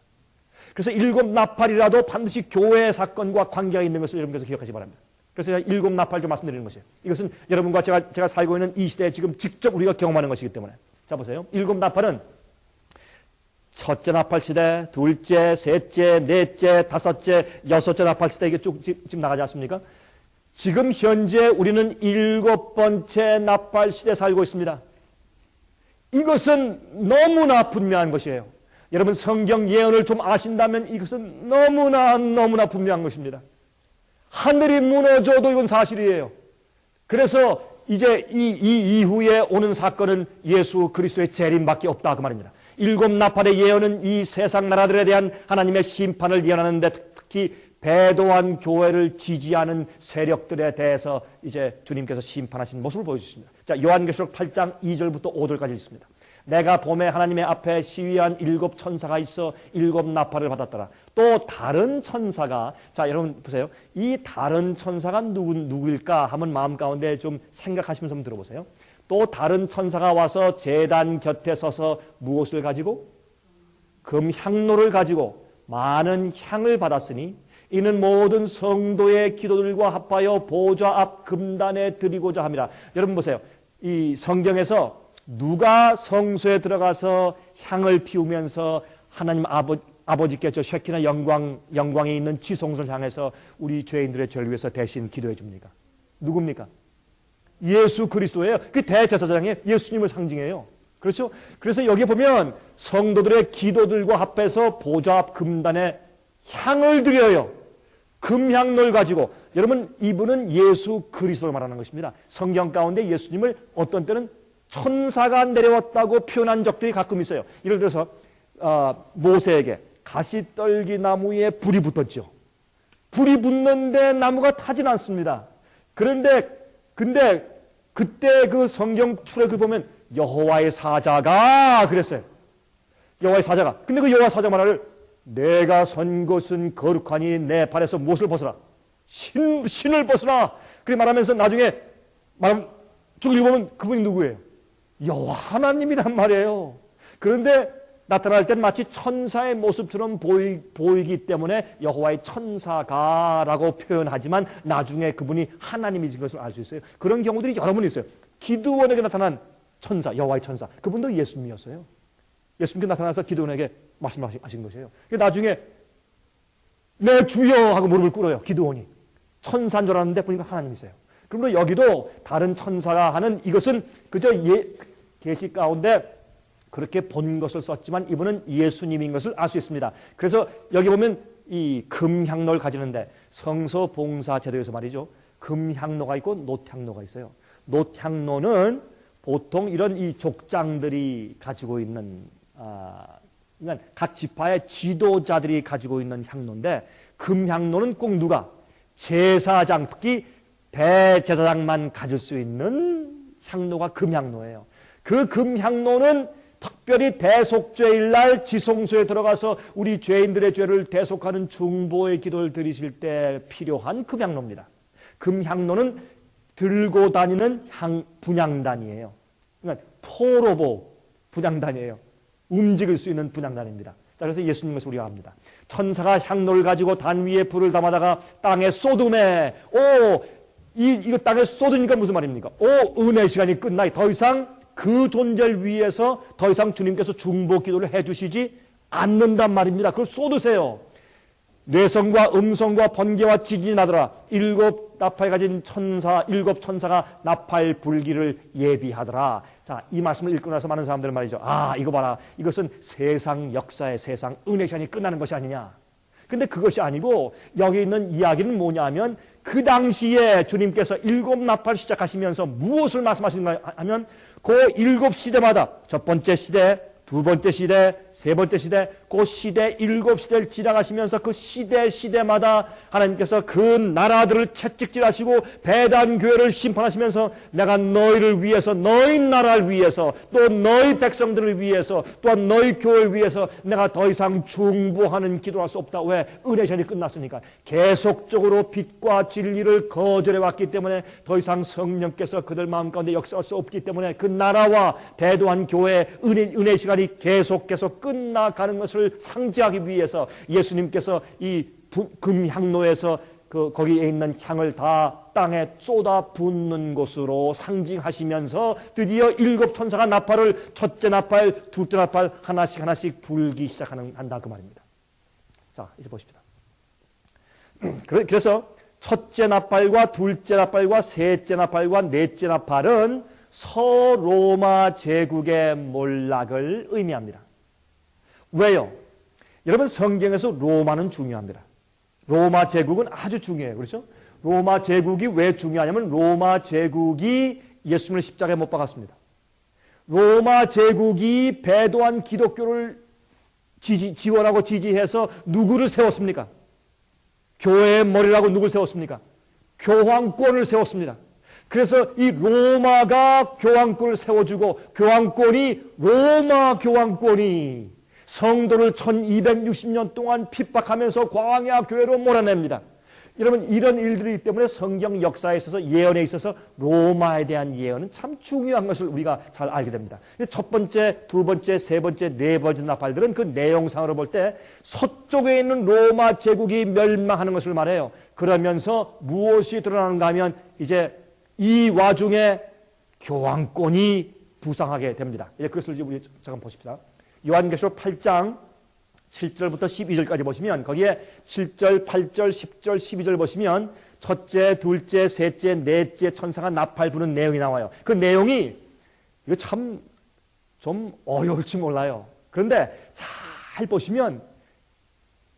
그래서 7 나팔이라도 반드시 교회 사건과 관계가 있는 것을 여러분께서 기억하시기 바랍니다. 그래서 제가 7 나팔 좀 말씀드리는 것이에요. 이것은 여러분과 제가 살고 있는 이 시대에 지금 직접 우리가 경험하는 것이기 때문에. 자, 보세요. 7 나팔은 첫째 나팔 시대, 둘째, 셋째, 넷째, 다섯째, 여섯째 나팔 시대 이게 쭉 지금 나가지 않습니까? 지금 현재 우리는 7번째 나팔 시대에 살고 있습니다. 이것은 너무나 분명한 것이에요. 여러분 성경 예언을 좀 아신다면 이것은 너무나 분명한 것입니다. 하늘이 무너져도 이건 사실이에요. 그래서 이제 이 이후에 오는 사건은 예수 그리스도의 재림밖에 없다 그 말입니다. 7 나팔의 예언은 이 세상 나라들에 대한 하나님의 심판을 예언하는데 특히 배도한 교회를 지지하는 세력들에 대해서 이제 주님께서 심판하신 모습을 보여주십니다. 자, 요한계시록 8장 2절부터 5절까지 있습니다. 내가 봄에 하나님의 앞에 시위한 7 천사가 있어 7 나팔을 받았더라. 또 다른 천사가, 자 여러분 보세요. 이 다른 천사가 누구일까 하면 마음 가운데 좀 생각하시면서 한번 들어보세요. 또 다른 천사가 와서 제단 곁에 서서 무엇을 가지고? 금향로를 가지고 많은 향을 받았으니 이는 모든 성도의 기도들과 합하여 보좌 앞 금단에 드리고자 함이라. 여러분 보세요. 이 성경에서 누가 성소에 들어가서 향을 피우면서 하나님 아버지께 저 쉐키나 영광에 있는 지성소를 향해서 우리 죄인들의 죄를 위해서 대신 기도해 줍니까? 누굽니까? 예수 그리스도예요. 그 대제사장이 예수님을 상징해요. 그렇죠? 그래서 여기 보면 성도들의 기도들과 합해서 보좌 앞 금단에 향을 드려요. 금향로를 가지고. 여러분 이분은 예수 그리스도를 말하는 것입니다. 성경 가운데 예수님을 어떤 때는 천사가 내려왔다고 표현한 적들이 가끔 있어요. 예를 들어서 모세에게 가시떨기 나무에 불이 붙었죠. 불이 붙는데 나무가 타진 않습니다. 근데 그때 그 성경 출애굽을 보면 여호와의 사자가 그랬어요. 여호와의 사자가. 근데 그 여호와 사자 말하를 내가 선 곳은 거룩하니 내 발에서 무엇을 벗어라? 신을 벗어라. 그렇게 말하면서 나중에 쭉 읽어보면 그분이 누구예요? 여호와 하나님이란 말이에요. 그런데 나타날 때는 마치 천사의 모습처럼 보이기 때문에 여호와의 천사가라고 표현하지만 나중에 그분이 하나님이신 것을 알 수 있어요. 그런 경우들이 여러 번 있어요. 기드온에게 나타난 천사, 여호와의 천사, 그분도 예수님이었어요. 예수님께 나타나서 기드온에게 말씀하신 것이에요. 나중에 내 주여 하고 무릎을 꿇어요. 기드온이. 천사인 줄 알았는데 보니까 하나님이세요. 그러므로 여기도 다른 천사가 하는 이것은 그저 계시 가운데 그렇게 본 것을 썼지만 이분은 예수님인 것을 알 수 있습니다. 그래서 여기 보면 이 금향로를 가지는데 성서 봉사 제도에서 말이죠. 금향로가 있고 놋향로가 있어요. 놋향로는 보통 이런 이 족장들이 가지고 있는 그러니까 각 지파의 지도자들이 가지고 있는 향로인데 금향로는 꼭 누가 제사장 특히 대제사장만 가질 수 있는 향로가 금향로예요. 그 금향로는 특별히 대속죄일 날 지성소에 들어가서 우리 죄인들의 죄를 대속하는 중보의 기도를 드리실 때 필요한 금향로입니다. 금향로는 들고 다니는 분향단이에요. 그러니까 포로보 분향단이에요. 움직일 수 있는 분향단입니다. 자, 그래서 예수님 것을 우리가 압니다. 천사가 향로를 가지고 단 위에 불을 담아다가 땅에 쏟음에 이거 땅에 쏟으니까 무슨 말입니까? 은혜 시간이 끝나니 더 이상 그 존재를 위해서 더 이상 주님께서 중보 기도를 해주시지 않는단 말입니다. 그걸 쏟으세요. 뇌성과 음성과 번개와 지진이 나더라. 일곱 나팔 가진 일곱 천사가 나팔 불기를 예비하더라. 자, 이 말씀을 읽고 나서 많은 사람들은 말이죠. 이거 봐라. 이것은 세상 역사의 세상 은혜 시간이 끝나는 것이 아니냐. 근데 그것이 아니고 여기 있는 이야기는 뭐냐면 그 당시에 주님께서 일곱 나팔 시작하시면서 무엇을 말씀하시는가 하면 그 일곱 시대마다 첫 번째 시대, 두 번째 시대, 세 번째 시대, 그 시대 일곱 시대를 지나가시면서 그 시대마다 하나님께서 그 나라들을 채찍질하시고 배단 교회를 심판하시면서 내가 너희를 위해서 너희 나라를 위해서 또 너희 백성들을 위해서 또한 너희 교회를 위해서 내가 더 이상 중보하는 기도할 수 없다. 왜? 은혜 시간이 끝났으니까. 계속적으로 빛과 진리를 거절해 왔기 때문에 더 이상 성령께서 그들 마음 가운데 역사할 수 없기 때문에 그 나라와 대도한 교회의 은혜 시간이 계속 끝나가는 것을 상징하기 위해서 예수님께서 이 금향로에서 거기에 있는 향을 다 땅에 쏟아 붓는 것으로 상징하시면서 드디어 일곱 천사가 나팔을 첫째 나팔, 둘째 나팔 하나씩 불기 한다 그 말입니다. 자, 이제 보십시다. 그래서 첫째 나팔과 둘째 나팔과 셋째 나팔과 넷째 나팔은 서로마 제국의 몰락을 의미합니다. 왜요? 여러분 성경에서 로마는 중요합니다. 로마 제국은 아주 중요해요. 그렇죠? 로마 제국이 왜 중요하냐면 로마 제국이 예수님을 십자가에 못 박았습니다. 로마 제국이 배도한 기독교를 지원하고 지지해서 누구를 세웠습니까? 교회의 머리라고 누구를 세웠습니까? 교황권을 세웠습니다. 그래서 이 로마가 교황권을 세워주고 로마 교황권이 성도를 1260년 동안 핍박하면서 광야 교회로 몰아냅니다. 여러분 이런 일들이기 때문에 성경 역사에 있어서 예언에 있어서 로마에 대한 예언은 참 중요한 것을 우리가 잘 알게 됩니다. 첫 번째, 두 번째, 세 번째, 네 번째 나팔들은 그 내용상으로 볼 때 서쪽에 있는 로마 제국이 멸망하는 것을 말해요. 그러면서 무엇이 드러나는가 하면 이제 이 와중에 교황권이 부상하게 됩니다. 그것을 우리 잠깐 보십시다. 요한계시록 8장 7절부터 12절까지 보시면 거기에 7절, 8절, 10절, 12절 보시면 첫째, 둘째, 셋째, 넷째 천사가 나팔 부는 내용이 나와요. 그 내용이 이거 참 좀 어려울지 몰라요. 그런데 잘 보시면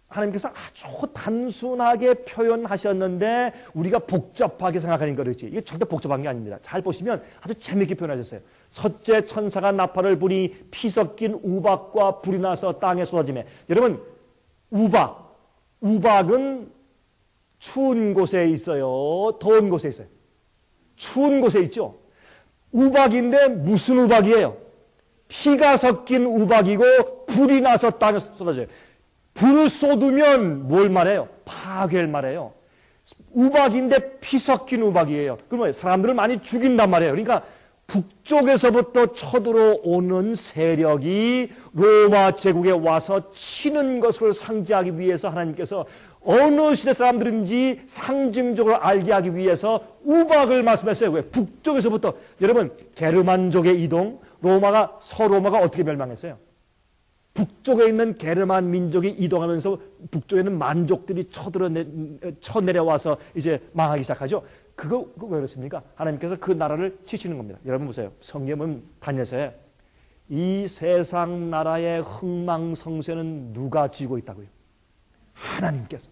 하나님께서 아주 단순하게 표현하셨는데 우리가 복잡하게 생각하는 거지. 이게 절대 복잡한 게 아닙니다. 잘 보시면 아주 재미있게 표현하셨어요. 첫째 천사가 나팔을 부니 피 섞인 우박과 불이 나서 땅에 쏟아지매. 여러분 우박은 추운 곳에 있어요? 더운 곳에 있어요? 추운 곳에 있죠. 우박인데 무슨 우박이에요? 피가 섞인 우박이고 불이 나서 땅에 쏟아져요. 불을 쏟으면 뭘 말해요? 파괴를 말해요. 우박인데 피 섞인 우박이에요. 그러면 사람들을 많이 죽인단 말이에요. 그러니까 북쪽에서부터 쳐들어오는 세력이 로마 제국에 와서 치는 것을 상징하기 위해서 하나님께서 어느 시대 사람들인지 상징적으로 알게 하기 위해서 우박을 말씀했어요. 왜? 북쪽에서부터. 여러분, 게르만족의 이동, 서로마가 어떻게 멸망했어요? 북쪽에 있는 게르만 민족이 이동하면서 북쪽에 있는 만족들이 쳐내려와서 이제 망하기 시작하죠. 그거 왜 그렇습니까? 하나님께서 그 나라를 치시는 겁니다. 여러분 보세요. 성경은 다니엘서에 이 세상 나라의 흥망성쇠는 누가 쥐고 있다고요? 하나님께서.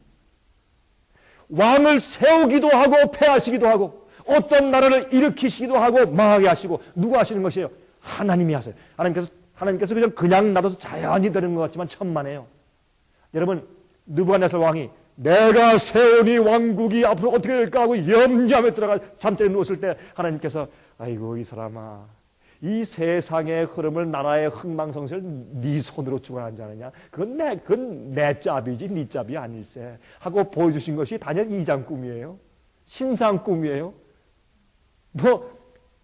왕을 세우기도 하고 패하시기도 하고 어떤 나라를 일으키시기도 하고 망하게 하시고 누가 하시는 것이에요? 하나님이 하세요. 하나님께서 그냥 놔둬서 자연히 되는 것 같지만 천만에요. 여러분, 느부갓네살 왕이 내가 세운 이 왕국이 앞으로 어떻게 될까 하고 염려함에 들어가 잠자리 누웠을 때 하나님께서 아이고 이 사람아, 이 세상의 흐름을 나라의 흥망성쇠를 네 손으로 주관하지 않느냐? 그건 내 짭이지 네 짭이 아닐세 하고 보여주신 것이 단연 2장 꿈이에요. 신상 꿈이에요.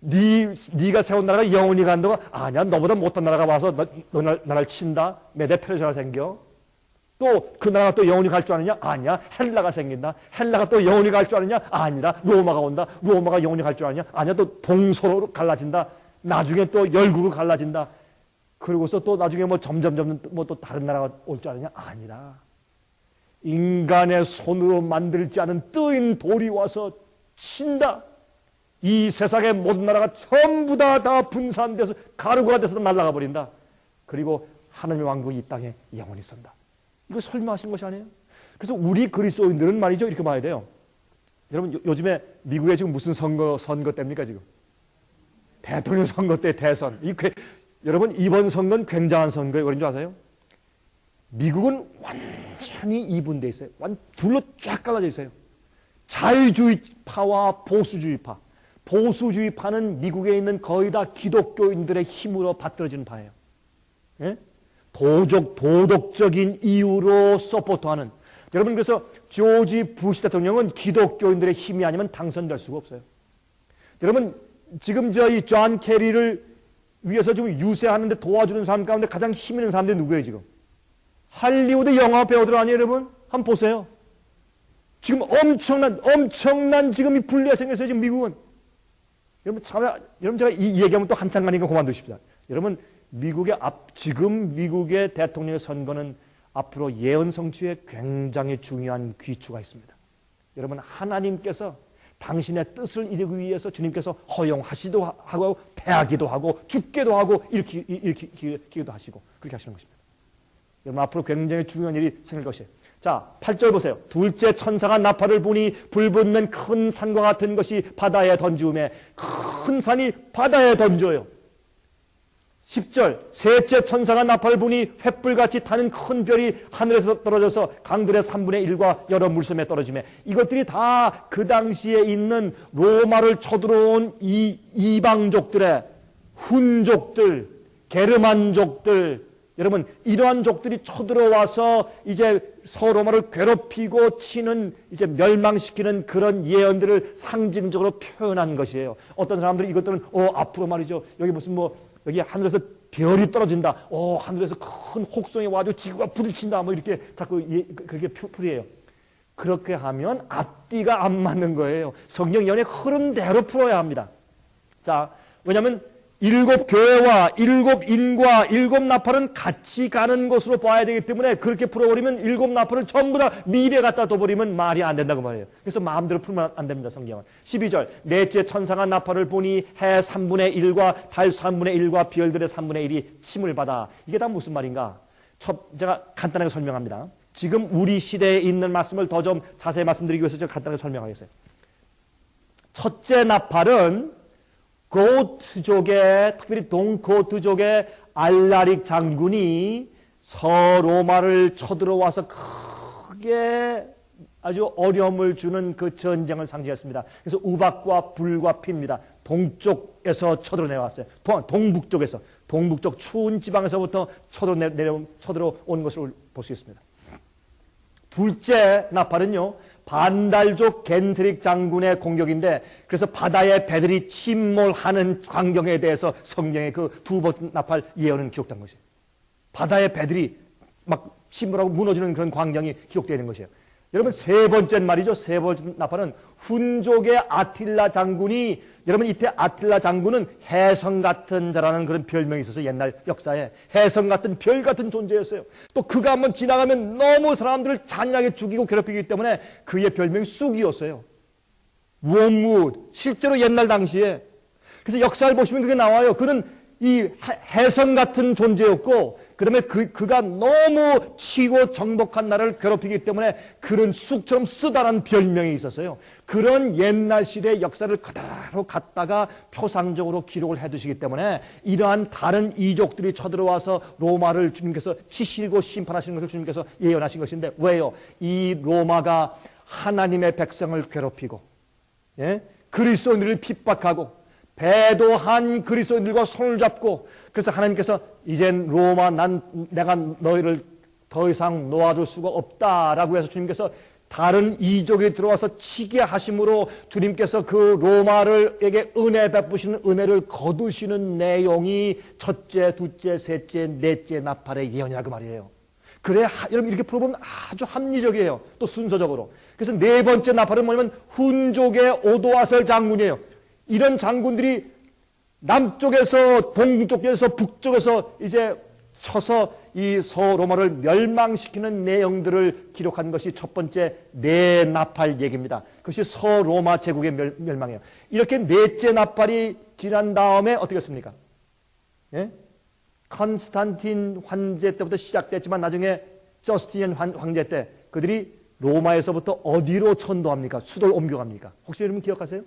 네가 세운 나라가 영원히 간다고? 아니야, 너보다 못한 나라가 와서 너 나라를 친다? 매대 페르시아가 생겨? 또 그 나라가 또 영원히 갈 줄 아느냐? 아니야, 헬라가 생긴다. 헬라가 또 영원히 갈 줄 아느냐? 아니라 로마가 온다. 로마가 영원히 갈 줄 아느냐? 아니야, 또 동서로 갈라진다. 나중에 또 열국으로 갈라진다. 그러고서 또 나중에 점점 또 다른 나라가 올 줄 아느냐? 아니라 인간의 손으로 만들지 않은 뜨인 돌이 와서 친다. 이 세상의 모든 나라가 전부 다 분산돼서 가루가 돼서 날아가 버린다. 그리고 하나님의 왕국이 이 땅에 영원히 선다. 이거 설명하신 것이 아니에요? 그래서 우리 그리스도인들은 말이죠, 이렇게 봐야 돼요. 여러분, 요즘에 미국에 지금 무슨 선거 때입니까, 지금? 대통령 선거 때 대선. 여러분, 이번 선거는 굉장한 선거예요. 그런 줄 아세요? 미국은 완전히 이분돼 있어요. 둘로 쫙 갈라져 있어요. 자유주의파와 보수주의파. 보수주의파는 미국에 있는 거의 다 기독교인들의 힘으로 받들어지는 파예요. 예? 도덕적인 이유로 서포트하는. 여러분, 그래서 조지 부시 대통령은 기독교인들의 힘이 아니면 당선될 수가 없어요. 여러분, 지금 이 존 케리를 위해서 지금 유세하는데 도와주는 사람 가운데 가장 힘 있는 사람들이 누구예요, 지금? 할리우드 영화 배우들 아니에요, 여러분? 한번 보세요. 지금 엄청난 지금 이 분리가 생겼어요, 지금 미국은. 여러분, 제가 이 얘기하면 또 한참 가니까 그만두십시다. 여러분, 지금 미국의 대통령의 선거는 앞으로 예언 성취에 굉장히 중요한 귀추가 있습니다. 여러분, 하나님께서 당신의 뜻을 이루기 위해서 주님께서 허용하시기도 하고 패하기도 하고 죽게도 하고 일으키기도 하시고 그렇게 하시는 것입니다. 여러분, 앞으로 굉장히 중요한 일이 생길 것이에요. 자, 8절 보세요. 둘째 천사가 나팔을 부니 불붙는 큰 산과 같은 것이 바다에 던지우매. 큰 산이 바다에 던져요. 10절, 셋째 천사가 나팔을 부니 횃불같이 타는 큰 별이 하늘에서 떨어져서 강들의 3분의 1과 여러 물섬에 떨어지며. 이것들이 다 그 당시에 있는 로마를 쳐들어온 이 이방족들의 훈족들, 게르만족들, 여러분, 이러한 족들이 쳐들어와서 이제 서로마를 괴롭히고 치는, 이제 멸망시키는 그런 예언들을 상징적으로 표현한 것이에요. 어떤 사람들이 이것들은 앞으로 말이죠, 여기 무슨 여기 하늘에서 별이 떨어진다. 하늘에서 큰 혹성이 와가지고 지구가 부딪힌다. 이렇게 자꾸 그렇게 풀이해요. 그렇게 하면 앞뒤가 안 맞는 거예요. 성경 예언의 흐름대로 풀어야 합니다. 자, 왜냐하면 7 교회와 7 인과 7 나팔은 같이 가는 것으로 봐야 되기 때문에 그렇게 풀어버리면 7 나팔을 전부 다 미래 갖다 둬버리면 말이 안 된다고 말해요. 그래서 마음대로 풀면 안 됩니다, 성경은. 12절, 넷째 천사가 나팔을 보니 해 3분의 1과 달 3분의 1과 별들의 3분의 1이 침을 받아. 이게 다 무슨 말인가? 제가 간단하게 설명합니다. 지금 우리 시대에 있는 말씀을 더 좀 자세히 말씀드리기 위해서 제가 간단하게 설명하겠어요. 첫째 나팔은 고트족의, 특별히 동고트족의 알라릭 장군이 서로마를 쳐들어와서 크게 아주 어려움을 주는 그 전쟁을 상징했습니다. 그래서 우박과 불과 피입니다. 동쪽에서 쳐들어 내려왔어요. 동북쪽에서. 동북쪽 추운 지방에서부터 쳐들어온 것을 볼 수 있습니다. 둘째 나팔은요, 반달족 겐세릭 장군의 공격인데, 그래서 바다의 배들이 침몰하는 광경에 대해서 성경의 그 두 번째 나팔 예언은 기록된 것이에요. 바다의 배들이 막 침몰하고 무너지는 그런 광경이 기록되어 있는 것이에요. 여러분, 세 번째 말이죠. 세 번째 나팔은 훈족의 아틸라 장군이, 여러분 이때 아틸라 장군은 해성 같은 자라는 그런 별명이 있어서 옛날 역사에 해성 같은 별 같은 존재였어요. 또 그가 한번 지나가면 너무 사람들을 잔인하게 죽이고 괴롭히기 때문에 그의 별명이 쑥이었어요. 웜우드, 실제로 옛날 당시에. 그래서 역사를 보시면 그게 나와요. 그는 이 해성 같은 존재였고, 그 다음에 그가 너무 치고 정복한 나라를 괴롭히기 때문에 그런 쑥처럼 쓰다란 별명이 있었어요. 그런 옛날 시대의 역사를 그대로 갖다가 표상적으로 기록을 해두시기 때문에 이러한 다른 이족들이 쳐들어와서 로마를 주님께서 치시고 심판하시는 것을 주님께서 예언하신 것인데, 왜요? 이 로마가 하나님의 백성을 괴롭히고, 예? 그리스도인들을 핍박하고 배도한 그리스도인들과 손을 잡고, 그래서 하나님께서 이젠 로마 내가 너희를 더 이상 놓아둘 수가 없다라고 해서 주님께서 다른 이족이 들어와서 치게 하심으로 주님께서 그 로마를에게 은혜 베푸시는 은혜를 거두시는 내용이 첫째, 둘째, 셋째, 넷째 나팔의 예언이라고 말이에요. 그래, 여러분 이렇게 풀어보면 아주 합리적이에요. 또 순서적으로. 그래서 네 번째 나팔은 뭐냐면 훈족의 오도아설 장군이에요. 이런 장군들이 남쪽에서 동쪽에서 북쪽에서 이제 쳐서 이 서로마를 멸망시키는 내용들을 기록한 것이 첫 번째 네 나팔 얘기입니다. 그것이 서로마 제국의 멸망이에요. 이렇게 넷째 나팔이 지난 다음에 어떻게 했습니까? 예? 컨스탄틴 황제 때부터 시작됐지만 나중에 저스티니안 황제 때 그들이 로마에서부터 어디로 천도합니까? 수도를 옮겨갑니까? 혹시 여러분 기억하세요?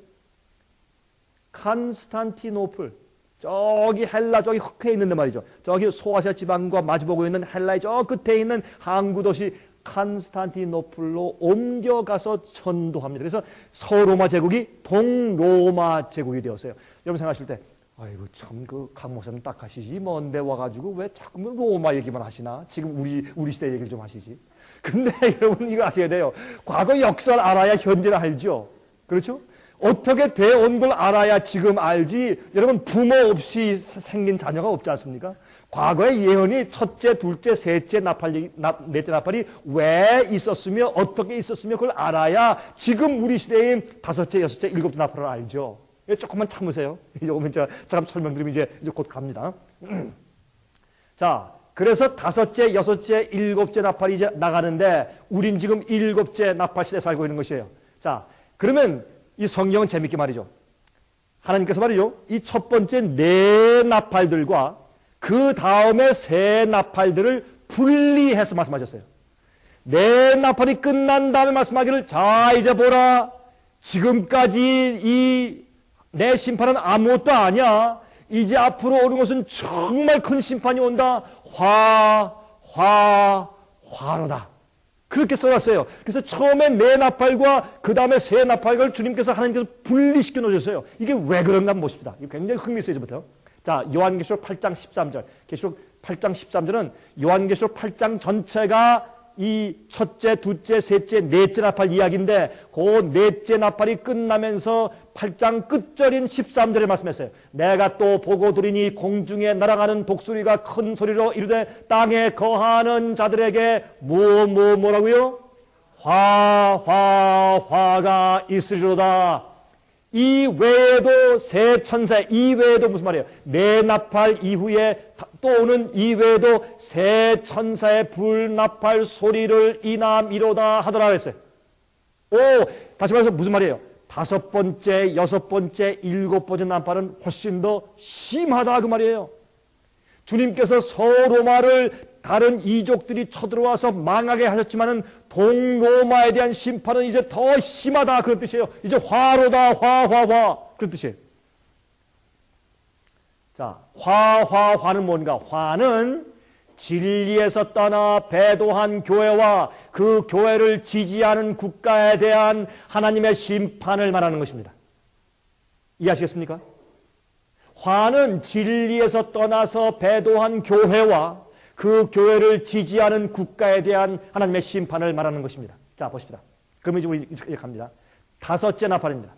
컨스탄티노플, 저기 헬라 저기 흑해에 있는데 말이죠. 저기 소아시아 지방과 마주보고 있는 헬라의 저 끝에 있는 항구 도시 컨스탄티노플로 옮겨가서 천도합니다. 그래서 서로마 제국이 동로마 제국이 되었어요. 여러분 생각하실 때 아이고 참 그 강 목사님 딱 하시지 먼데 와가지고 왜 자꾸 로마 얘기만 하시나? 지금 우리 시대 얘기를 좀 하시지. 근데 여러분 이거 아셔야 돼요. 과거 역사를 알아야 현재를 알죠. 그렇죠? 어떻게 되어온 걸 알아야 지금 알지. 여러분 부모 없이 생긴 자녀가 없지 않습니까? 과거의 예언이 첫째, 둘째, 셋째 나팔, 넷째 나팔이 왜 있었으며 어떻게 있었으며 그걸 알아야 지금 우리 시대의 다섯째, 여섯째, 일곱째 나팔을 알죠. 조금만 참으세요. 조금만 제가 잠깐 설명드리면 이제 곧 갑니다. 자, 그래서 다섯째, 여섯째, 일곱째 나팔이 이제 나가는데 우린 지금 일곱째 나팔 시대에 살고 있는 것이에요. 자, 그러면 이 성경은 재밌게 말이죠. 하나님께서 말이죠. 이 첫 번째 네 나팔들과 그 다음에 세 나팔들을 분리해서 말씀하셨어요. 네 나팔이 끝난 다음에 말씀하기를 자 이제 보라 지금까지 이 내 심판은 아무것도 아니야. 이제 앞으로 오는 것은 정말 큰 심판이 온다. 화로다. 그렇게 써놨어요. 그래서 처음에 네 나팔과 그 다음에 세 나팔을 주님께서 하나님께서 분리시켜 놓으셨어요. 이게 왜 그런가 한번 보십시다. 이거 굉장히 흥미있어요. 이제부터. 자, 요한계시록 8장 13절. 계시록 8장 13절은 요한계시록 8장 전체가 이 첫째, 둘째, 셋째, 넷째 나팔 이야기인데 그 넷째 나팔이 끝나면서 8장 끝절인 13절에 말씀했어요. 내가 또 보고 들으니 공중에 날아가는 독수리가 큰 소리로 이르되 땅에 거하는 자들에게 뭐라고요? 화가 있으리로다. 이 외에도 세 천사, 이 외에도 무슨 말이에요? 네 나팔 이후에 또 오는 이 외에도 세 천사의 불나팔 소리를 이남이로다 하더라 그랬어요. 다시 말해서 무슨 말이에요? 다섯 번째, 여섯 번째, 일곱 번째 나팔은 훨씬 더 심하다 그 말이에요. 주님께서 서로마를 다른 이족들이 쳐들어와서 망하게 하셨지만은 동로마에 대한 심판은 이제 더 심하다 그런 뜻이에요. 이제 화로다 화 그런 뜻이에요. 자, 화는 뭔가? 화는 진리에서 떠나 배도한 교회와 그 교회를 지지하는 국가에 대한 하나님의 심판을 말하는 것입니다. 이해하시겠습니까? 화는 진리에서 떠나서 배도한 교회와 그 교회를 지지하는 국가에 대한 하나님의 심판을 말하는 것입니다. 자, 보십시다. 그러면 이제 우리 이렇게 갑니다. 다섯째 나팔입니다.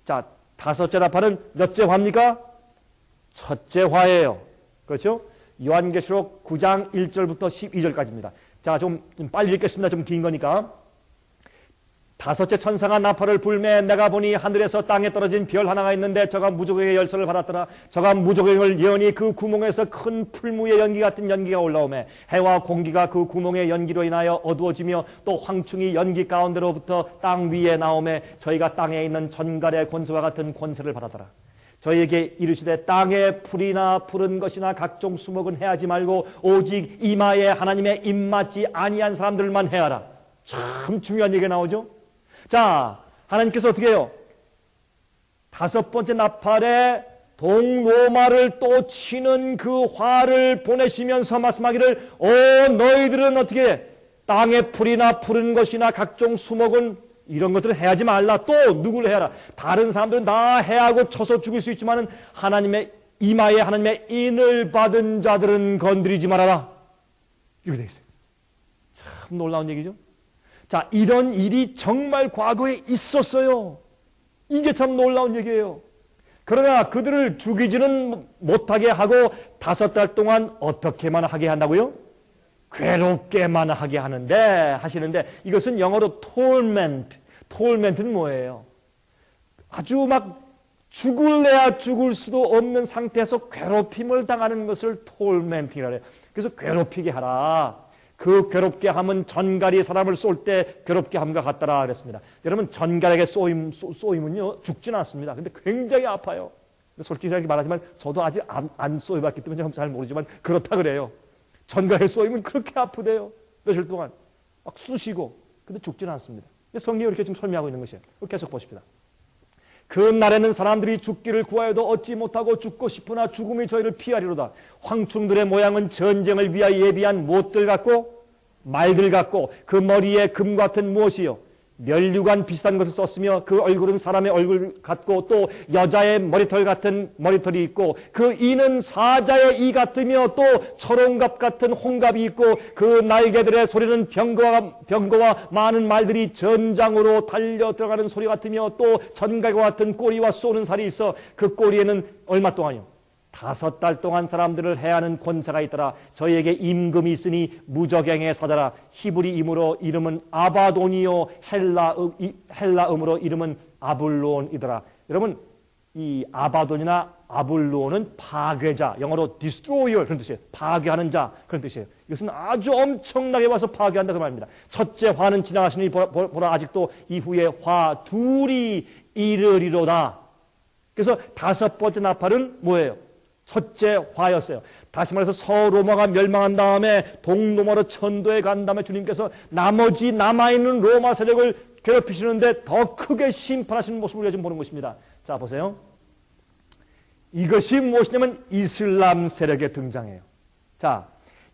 자, 다섯째 나팔은 몇째 화입니까? 첫째 화예요. 그렇죠? 요한계시록 9장 1절부터 12절까지입니다. 자, 좀 빨리 읽겠습니다. 좀 긴 거니까. 다섯째 천사가 나팔을 불매 내가 보니 하늘에서 땅에 떨어진 별 하나가 있는데 저가 무저갱의 열쇠를 받았더라. 저가 무저갱을 예언이 그 구멍에서 큰 풀무의 연기 같은 연기가 올라오매 해와 공기가 그 구멍의 연기로 인하여 어두워지며 또 황충이 연기 가운데로부터 땅 위에 나오매 저희가 땅에 있는 전갈의 권세와 같은 권세를 받았더라. 저희에게 이르시되 땅에 풀이나 푸른 것이나 각종 수목은 해하지 말고 오직 이마에 하나님의 입맞지 아니한 사람들만 해하라. 참 중요한 얘기가 나오죠. 자, 하나님께서 어떻게 해요? 다섯 번째 나팔에 동로마를 또 치는 그 화를 보내시면서 말씀하기를 너희들은 어떻게 해? 땅에 풀이나 푸른 것이나 각종 수목은 이런 것들을 해하지 말라. 또 누구를 해라? 다른 사람들은 다 해하고 쳐서 죽일 수 있지만은 하나님의 이마에 하나님의 인을 받은 자들은 건드리지 말아라. 이렇게 되어 있어요. 참 놀라운 얘기죠. 자, 이런 일이 정말 과거에 있었어요. 이게 참 놀라운 얘기예요. 그러나 그들을 죽이지는 못하게 하고 5달 동안 어떻게만 하게 한다고요? 괴롭게만 하게 하시는데 이것은 영어로 torment. torment는 뭐예요? 아주 막 죽을래야 죽을 수도 없는 상태에서 괴롭힘을 당하는 것을 tormenting이라 해요. 그래서 괴롭히게 하라. 그 괴롭게 함은 전갈이 사람을 쏠 때 괴롭게 함과 같더라 그랬습니다. 여러분, 전갈에게 쏘임은요 죽지는 않습니다. 근데 굉장히 아파요. 솔직히 말하지만 저도 아직 안 쏘여봤기 때문에 잘 모르지만 그렇다 그래요. 전갈에 쏘이면 그렇게 아프대요. 며칠 동안 막 쑤시고. 근데 죽지는 않습니다. 성경이 이렇게 지금 설명하고 있는 것이에요. 계속 보십시다. 그 날에는 사람들이 죽기를 구하여도 얻지 못하고 죽고 싶으나 죽음이 저희를 피하리로다. 황충들의 모양은 전쟁을 위하여 예비한 못들 같고 말들 같고 그 머리에 금 같은 무엇이요? 면류관 비슷한 것을 썼으며 그 얼굴은 사람의 얼굴 같고 또 여자의 머리털 같은 머리털이 있고 그 이는 사자의 이 같으며 또 초롱갑 같은 홍갑이 있고 그 날개들의 소리는 병거와 많은 말들이 전장으로 달려 들어가는 소리 같으며 또 전갈과 같은 꼬리와 쏘는 살이 있어 그 꼬리에는 얼마 동안이요? 5달 동안 사람들을 해하는 권세가 있더라. 저희에게 임금이 있으니 무저갱의 사자라. 히브리임으로 이름은 아바돈이요 헬라음으로 이름은 아블론이더라. 여러분, 이 아바돈이나 아블론은 파괴자, 영어로 destroyer 그런 뜻이에요. 파괴하는 자 그런 뜻이에요. 이것은 아주 엄청나게 와서 파괴한다 그 말입니다. 첫째 화는 지나가시니 보라 아직도 이후에 화 둘이 이르리로다. 그래서 5번째 나팔은 뭐예요? 첫째 화였어요. 다시 말해서 서로마가 멸망한 다음에 동로마로 천도에 간 다음에 주님께서 나머지 남아있는 로마 세력을 괴롭히시는데 더 크게 심판하시는 모습을 우리가 지금 보는 것입니다. 자, 보세요. 이것이 무엇이냐면 이슬람 세력의 등장이에요. 자,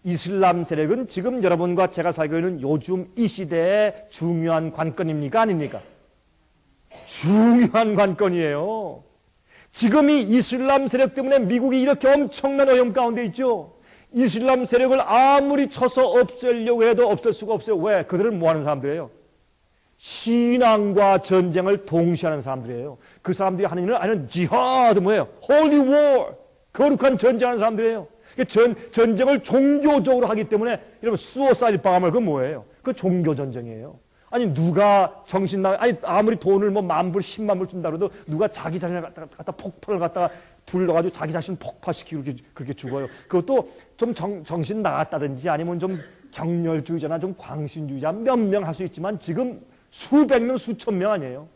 이슬람 세력은 지금 여러분과 제가 살고 있는 요즘 이 시대의 중요한 관건입니까? 아닙니까? 중요한 관건이에요. 지금 이 이슬람 세력 때문에 미국이 이렇게 엄청난 어려움 가운데 있죠. 이슬람 세력을 아무리 쳐서 없애려고 해도 없앨 수가 없어요. 왜? 그들은 뭐 하는 사람들이에요? 신앙과 전쟁을 동시에 하는 사람들이에요. 그 사람들이 하는 일은 아니면 지하드 뭐예요? Holy War. 거룩한 전쟁하는 사람들이에요. 전쟁을 종교적으로 하기 때문에 여러분 수어사일 방함을 그건 뭐예요? 그 종교 전쟁이에요. 아니 누가 아무리 돈을 뭐 10,000불 100,000불 준다 그래도 누가 자기 자신을 갖다 폭발을 갖다가 둘러가지고 자기 자신을 폭파시키고 그렇게 죽어요. 그것도 좀 정신 나갔다든지 아니면 좀 경렬주의자나 좀 광신주의자 몇 명 할 수 있지만 지금 수백 명 수천 명 아니에요.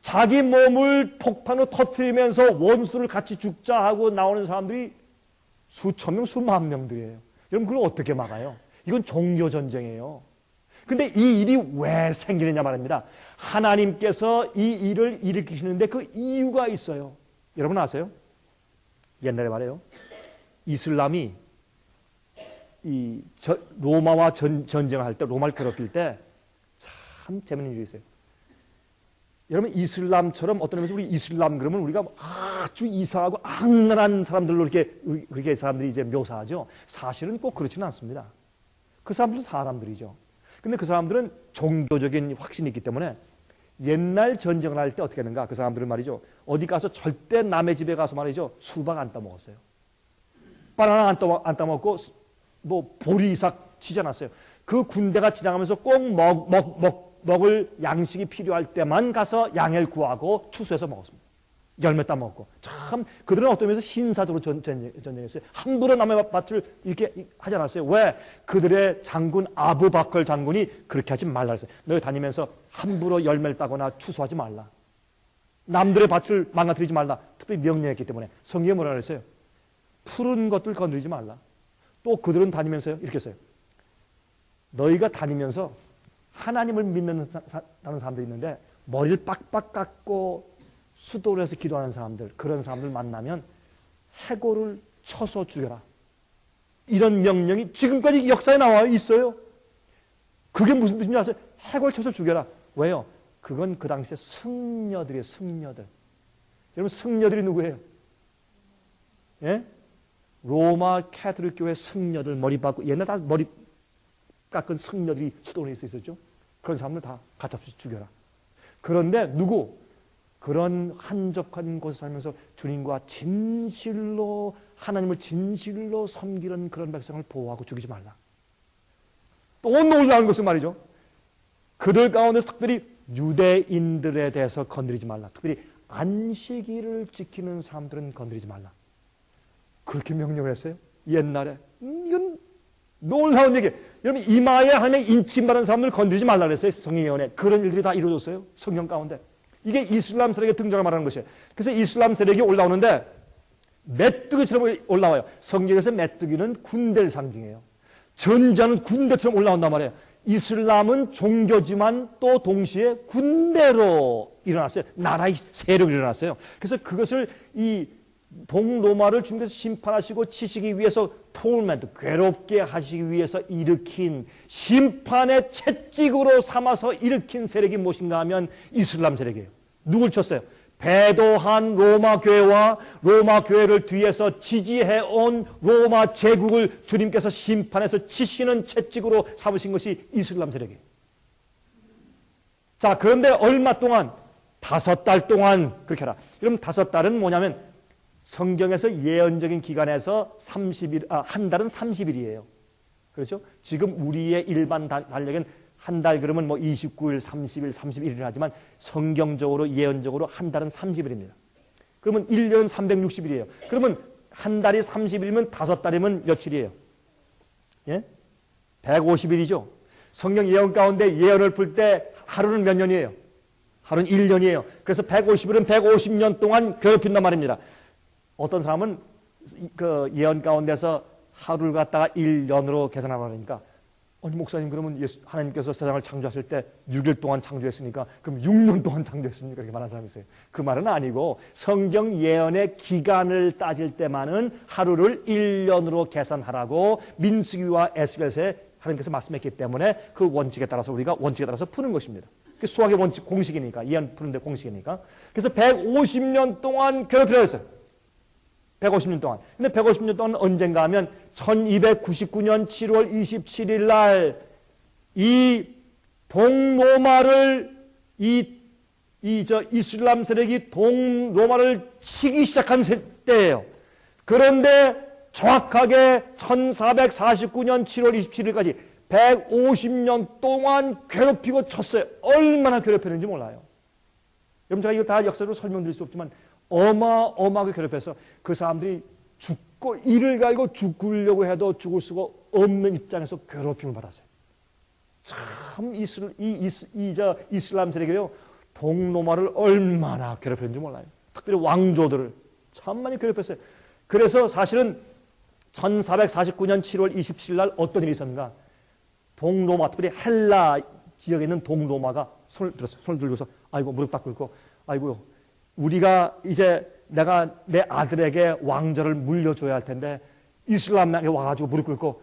자기 몸을 폭탄으로 터뜨리면서 원수를 같이 죽자 하고 나오는 사람들이 수천 명 수만 명들이에요. 여러분 그걸 어떻게 막아요? 이건 종교 전쟁이에요. 근데 이 일이 왜 생기느냐 말입니다. 하나님께서 이 일을 일으키시는데 그 이유가 있어요. 여러분 아세요? 옛날에 말해요. 이슬람이 로마와 전쟁을 할 때, 로마를 괴롭힐 때 참 재밌는 일이 있어요. 여러분 이슬람처럼 어떤 의미에서 우리 이슬람 그러면 우리가 아주 이상하고 악랄한 사람들로 이렇게 그렇게 사람들이 이제 묘사하죠. 사실은 꼭 그렇지는 않습니다. 그 사람들은 사람들이죠. 근데 그 사람들은 종교적인 확신이 있기 때문에 옛날 전쟁을 할 때 어떻게 했는가? 그 사람들은 말이죠. 어디 가서 절대 남의 집에 가서 말이죠. 수박 안 따먹었어요. 바나나 안 따먹고 뭐 보리삭 치지 않았어요. 그 군대가 지나가면서 꼭 먹을 양식이 필요할 때만 가서 양을 구하고 추수해서 먹었습니다. 열매 따먹고. 참 그들은 어떤 면에서 신사적으로 전쟁했어요. 함부로 남의 밭을 이렇게 하지 않았어요. 왜? 그들의 장군 아부바컬 장군이 그렇게 하지 말라 했어요. 너희 다니면서 함부로 열매를 따거나 추수하지 말라. 남들의 밭을 망가뜨리지 말라. 특별히 명령했기 때문에. 성경에 뭐라 그랬어요? 푸른 것들 건드리지 말라. 또 그들은 다니면서요. 이렇게 했어요. 너희가 다니면서 하나님을 믿는 사람들이 있는데 머리를 빡빡 깎고 수도를 해서 기도하는 사람들, 그런 사람들 만나면 해골을 쳐서 죽여라. 이런 명령이 지금까지 역사에 나와 있어요. 그게 무슨 뜻인지 아세요? 해골 쳐서 죽여라. 왜요? 그건 그 당시에 승려들이에요. 승려들. 여러분 승려들이 누구예요? 예? 로마 캐톨릭 교회 승려들 머리 박고 옛날 다 머리 깎은 승려들이 수도원에 있었죠. 그런 사람들 다 가짜없이 죽여라. 그런데 누구? 그런 한적한 곳에 살면서 주님과 진실로 하나님을 진실로 섬기는 그런 백성을 보호하고 죽이지 말라. 또 놀라운 것은 말이죠. 그들 가운데 특별히 유대인들에 대해서 건드리지 말라. 특별히 안식일을 지키는 사람들은 건드리지 말라. 그렇게 명령을 했어요. 옛날에. 이건 놀라운 얘기예요. 여러분 이마에 하나님의 인침 받은 사람들 건드리지 말라 그랬어요. 성경 예언에. 그런 일들이 다 이루어졌어요. 성경 가운데. 이게 이슬람 세력의 등장을 말하는 것이에요. 그래서 이슬람 세력이 올라오는데 메뚜기처럼 올라와요. 성경에서 메뚜기는 군대를 상징해요. 전자는 군대처럼 올라온단 말이에요. 이슬람은 종교지만 또 동시에 군대로 일어났어요. 나라의 세력이 일어났어요. 그래서 그것을 이 동로마를 주님께서 심판하시고 치시기 위해서 토르멘트, 괴롭게 하시기 위해서 일으킨 심판의 채찍으로 삼아서 일으킨 세력이 무엇인가 하면 이슬람 세력이에요. 누굴 쳤어요? 배도한 로마 교회와 로마 교회를 뒤에서 지지해온 로마 제국을 주님께서 심판해서 치시는 채찍으로 삼으신 것이 이슬람 세력이에요. 자, 그런데 얼마 동안? 5달 동안 그렇게 하라. 그럼 5달은 뭐냐면 성경에서 예언적인 기간에서 한 달은 30일이에요. 그렇죠? 지금 우리의 일반 달력은 한 달 그러면 뭐 29일, 30일, 31일 하지만 성경적으로 예언적으로 한 달은 30일입니다. 그러면 1년은 360일이에요. 그러면 한 달이 30일이면 5달이면 며칠이에요? 예? 150일이죠. 성경 예언 가운데 예언을 풀 때 하루는 몇 년이에요? 하루는 1년이에요. 그래서 150일은 150년 동안 괴롭힌단 말입니다. 어떤 사람은 그 예언 가운데서 하루를 갖다가 1년으로 계산하라니까 아니 목사님 그러면 하나님께서 세상을 창조하실 때 6일 동안 창조했으니까 그럼 6년 동안 창조했습니까? 그렇게 말하는 사람이 있어요. 그 말은 아니고 성경 예언의 기간을 따질 때만은 하루를 1년으로 계산하라고 민수기와 에스겔서에 하나님께서 말씀했기 때문에 그 원칙에 따라서 우리가 원칙에 따라서 푸는 것입니다. 수학의 원칙 공식이니까 예언 푸는데 공식이니까. 그래서 150년 동안 괴롭히라고 했어요. 150년 동안. 근데 150년 동안 언젠가 하면 1299년 7월 27일 날 이 동로마를 이슬람 세력이 동로마를 치기 시작한 때예요. 그런데 정확하게 1449년 7월 27일까지 150년 동안 괴롭히고 쳤어요. 얼마나 괴롭혔는지 몰라요. 여러분 제가 이거 다 역사로 설명드릴 수 없지만 어마어마하게 괴롭혀서 그 사람들이 죽고 이를 갈고 죽으려고 해도 죽을 수가 없는 입장에서 괴롭힘을 받았어요. 참 이슬람 세력이요 동로마를 얼마나 괴롭혔는지 몰라요. 특별히 왕조들을 참 많이 괴롭혔어요. 그래서 사실은 1449년 7월 27일 날 어떤 일이 있었는가? 동로마, 특별히 헬라 지역에 있는 동로마가 손을 들었어요. 손을 들고서 아이고 무릎 딱 꿇고 아이고 우리가 이제 내가 내 아들에게 왕조를 물려줘야 할 텐데 이슬람에게 와가지고 무릎 꿇고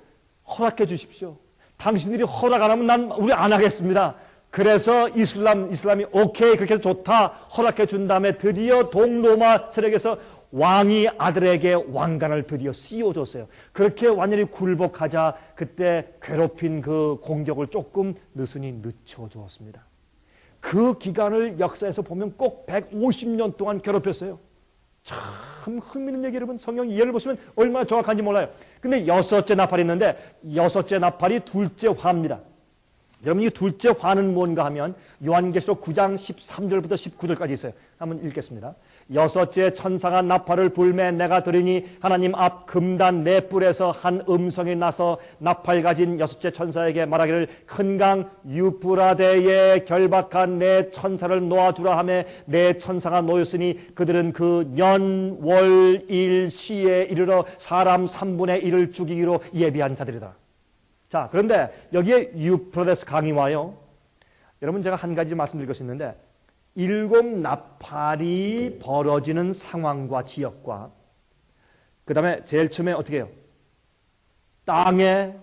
허락해 주십시오. 당신들이 허락 안 하면 우리 안 하겠습니다. 그래서 이슬람이 오케이 그렇게 해서 좋다 허락해 준 다음에 드디어 동로마 세력에서 왕이 아들에게 왕관을 드디어 씌워줬어요. 그렇게 완전히 굴복하자 그때 괴롭힌 그 공격을 조금 느슨히 늦춰주었습니다. 그 기간을 역사에서 보면 꼭 150년 동안 괴롭혔어요. 참 흥미있는 얘기 여러분 성경 이해를 보시면 얼마나 정확한지 몰라요. 근데 여섯째 나팔이 있는데 여섯째 나팔이 둘째 화입니다. 여러분 이 둘째 화는 뭔가 하면 요한계시록 9장 13절부터 19절까지 있어요. 한번 읽겠습니다. 여섯째 천사가 나팔을 불매 내가 들으니 하나님 앞 금단 네 뿔에서 한 음성이 나서 나팔 가진 여섯째 천사에게 말하기를 큰 강 유프라데에 결박한 네 천사를 놓아주라 하며 네 천사가 놓였으니 그들은 그 년, 월, 일, 시에 이르러 사람 3분의 1을 죽이기로 예비한 자들이다. 자, 그런데 여기에 유프라데스 강이 와요. 여러분 제가 한 가지 말씀드릴 것이 있는데 일곱 나팔이 벌어지는 상황과 지역과 그 다음에 제일 처음에 어떻게 해요? 땅에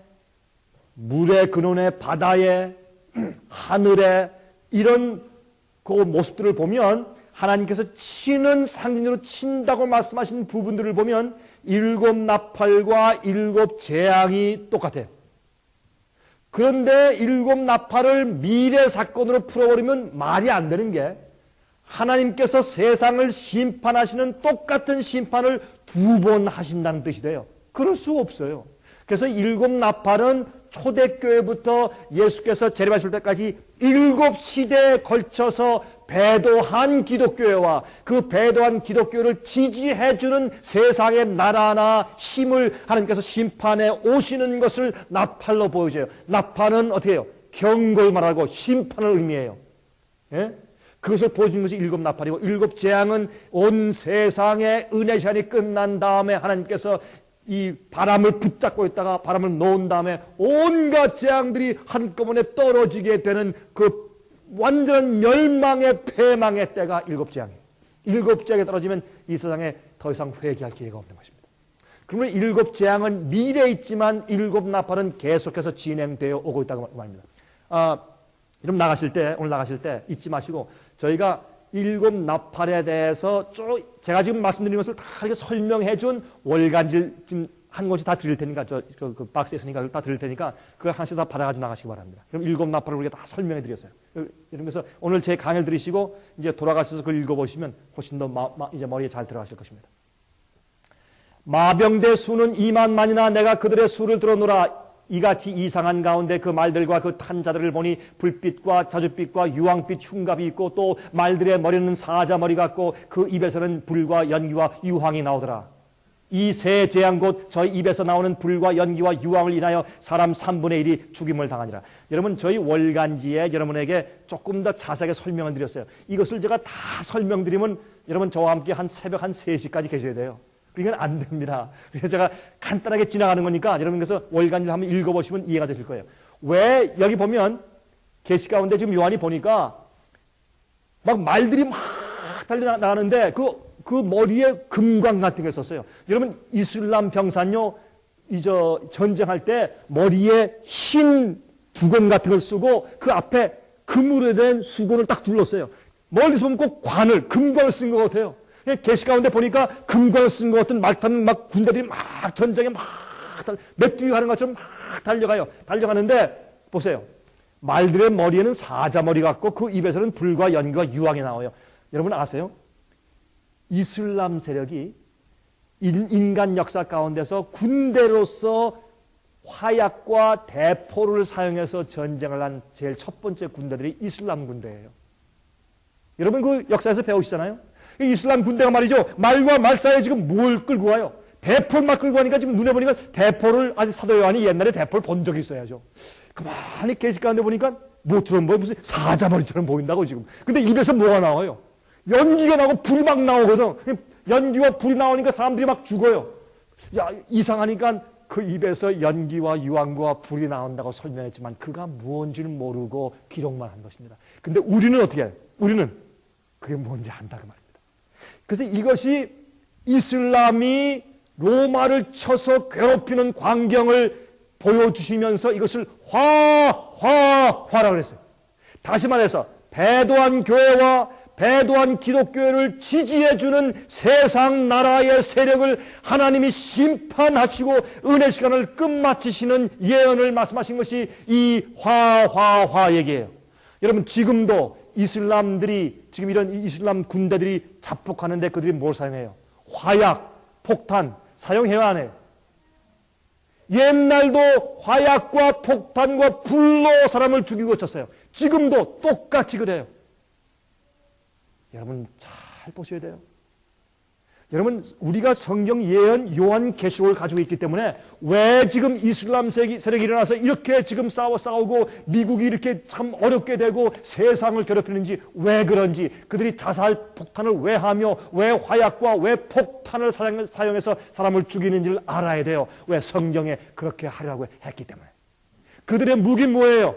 물의 근원에 바다에 하늘에 이런 그 모습들을 보면 하나님께서 치는 상징으로 친다고 말씀하신 부분들을 보면 일곱 나팔과 일곱 재앙이 똑같아요. 그런데 일곱 나팔을 미래 사건으로 풀어버리면 말이 안 되는 게 하나님께서 세상을 심판하시는 똑같은 심판을 두 번 하신다는 뜻이 돼요. 그럴 수 없어요. 그래서 일곱 나팔은 초대교회부터 예수께서 재림하실 때까지 일곱 시대에 걸쳐서 배도한 기독교회와 그 배도한 기독교를 지지해주는 세상의 나라나 힘을 하나님께서 심판해 오시는 것을 나팔로 보여줘요. 나팔은 어떻게 해요? 경고를 말하고 심판을 의미해요. 예? 그것을 보여주는 것이 일곱 나팔이고 일곱 재앙은 온 세상의 은혜 시간이 끝난 다음에 하나님께서 이 바람을 붙잡고 있다가 바람을 놓은 다음에 온갖 재앙들이 한꺼번에 떨어지게 되는 그 완전한 멸망의 패망의 때가 일곱 재앙이에요. 일곱 재앙에 떨어지면 이 세상에 더 이상 회개할 기회가 없는 것입니다. 그러면 일곱 재앙은 미래에 있지만 일곱 나팔은 계속해서 진행되어 오고 있다고 말입니다. 여러분 오늘 나가실 때 잊지 마시고 저희가 일곱 나팔에 대해서 제가 지금 말씀드린 것을 다 이렇게 설명해 준 월간지를 지금 한 권씩 다 드릴 테니까 그 박스에 있으니까 다 드릴 테니까 그걸 하나씩 다 받아가지고 나가시기 바랍니다. 그럼 일곱 나팔을 우리가 다 설명해 드렸어요. 그래서 오늘 제 강의를 들으시고 이제 돌아가셔서 그걸 읽어보시면 훨씬 더 이제 머리에 잘 들어가실 것입니다. 마병대 수는 2만만이나 내가 그들의 수를 들어노라. 이같이 이상한 가운데 그 말들과 그 탄자들을 보니 불빛과 자줏빛과 유황빛 흉갑이 있고 또 말들의 머리는 사자머리 같고 그 입에서는 불과 연기와 유황이 나오더라. 이 세 재앙 곧 저희 입에서 나오는 불과 연기와 유황을 인하여 사람 3분의 1이 죽임을 당하니라. 여러분 저희 월간지에 여러분에게 조금 더 자세하게 설명을 드렸어요. 이것을 제가 다 설명드리면 여러분 저와 함께 한 새벽 한 3시까지 계셔야 돼요. 이건 안 됩니다. 그래서 제가 간단하게 지나가는 거니까 여러분께서 월간지를 한번 읽어보시면 이해가 되실 거예요. 왜 여기 보면 계시 가운데 지금 요한이 보니까 막 말들이 막 달려나가는데 그 머리에 금광 같은 게 썼어요. 여러분 이슬람 병사는요 전쟁할 때 머리에 흰 두건 같은 걸 쓰고 그 앞에 금으로 된 수건을 딱 둘렀어요. 멀리서 보면 꼭 금광을 쓴 것 같아요. 계시 가운데 보니까 금광을 쓴 것 같은 말 타는 막 군대들이 막 전쟁에 막 메뚜기 가는 것처럼 막 달려가는데 보세요. 말들의 머리에는 사자머리 같고 그 입에서는 불과 연기와 유황이 나와요. 여러분 아세요? 이슬람 세력이 인간 역사 가운데서 군대로서 화약과 대포를 사용해서 전쟁을 한 제일 첫 번째 군대들이 이슬람 군대예요. 여러분 그 역사에서 배우시잖아요. 이슬람 군대가 말이죠. 말과 말 사이에 지금 뭘 끌고 가요? 대포를 막 끌고 가니까 지금 눈에 보니까 대포를 사도 요한이 옛날에 대포를 본 적이 있어야죠. 가만히 계시 가운데 보니까 뭐처럼 무슨 사자머리처럼 보인다고 지금. 근데 입에서 뭐가 나와요? 연기가 나고 불이 막 나오거든. 연기와 불이 나오니까 사람들이 막 죽어요. 야 이상하니까 그 입에서 연기와 유황과 불이 나온다고 설명했지만 그가 무언지를 모르고 기록만 한 것입니다. 근데 우리는 어떻게 해요? 우리는 그게 뭔지 안다 그 말입니다. 그래서 이것이 이슬람이 로마를 쳐서 괴롭히는 광경을 보여주시면서 이것을 화라고 그랬어요. 다시 말해서 배도한 교회와 배도한 기독교회를 지지해주는 세상 나라의 세력을 하나님이 심판하시고 은혜 시간을 끝마치시는 예언을 말씀하신 것이 이 화화 얘기예요. 여러분, 지금도 이슬람들이, 지금 이런 이슬람 군대들이 자폭하는데 그들이 뭘 사용해요? 화약, 폭탄 사용해요, 안 해요? 옛날도 화약과 폭탄과 불로 사람을 죽이고 쳤어요. 지금도 똑같이 그래요. 여러분 잘 보셔야 돼요. 여러분, 우리가 성경 예언 요한계시록을 가지고 있기 때문에 왜 지금 이슬람 세력이 일어나서 이렇게 지금 싸우고 미국이 이렇게 참 어렵게 되고 세상을 괴롭히는지, 왜 그런지, 그들이 자살 폭탄을 왜 하며 왜 화약과 왜 폭탄을 사용해서 사람을 죽이는지를 알아야 돼요. 왜? 성경에 그렇게 하려고 했기 때문에. 그들의 무기는 뭐예요?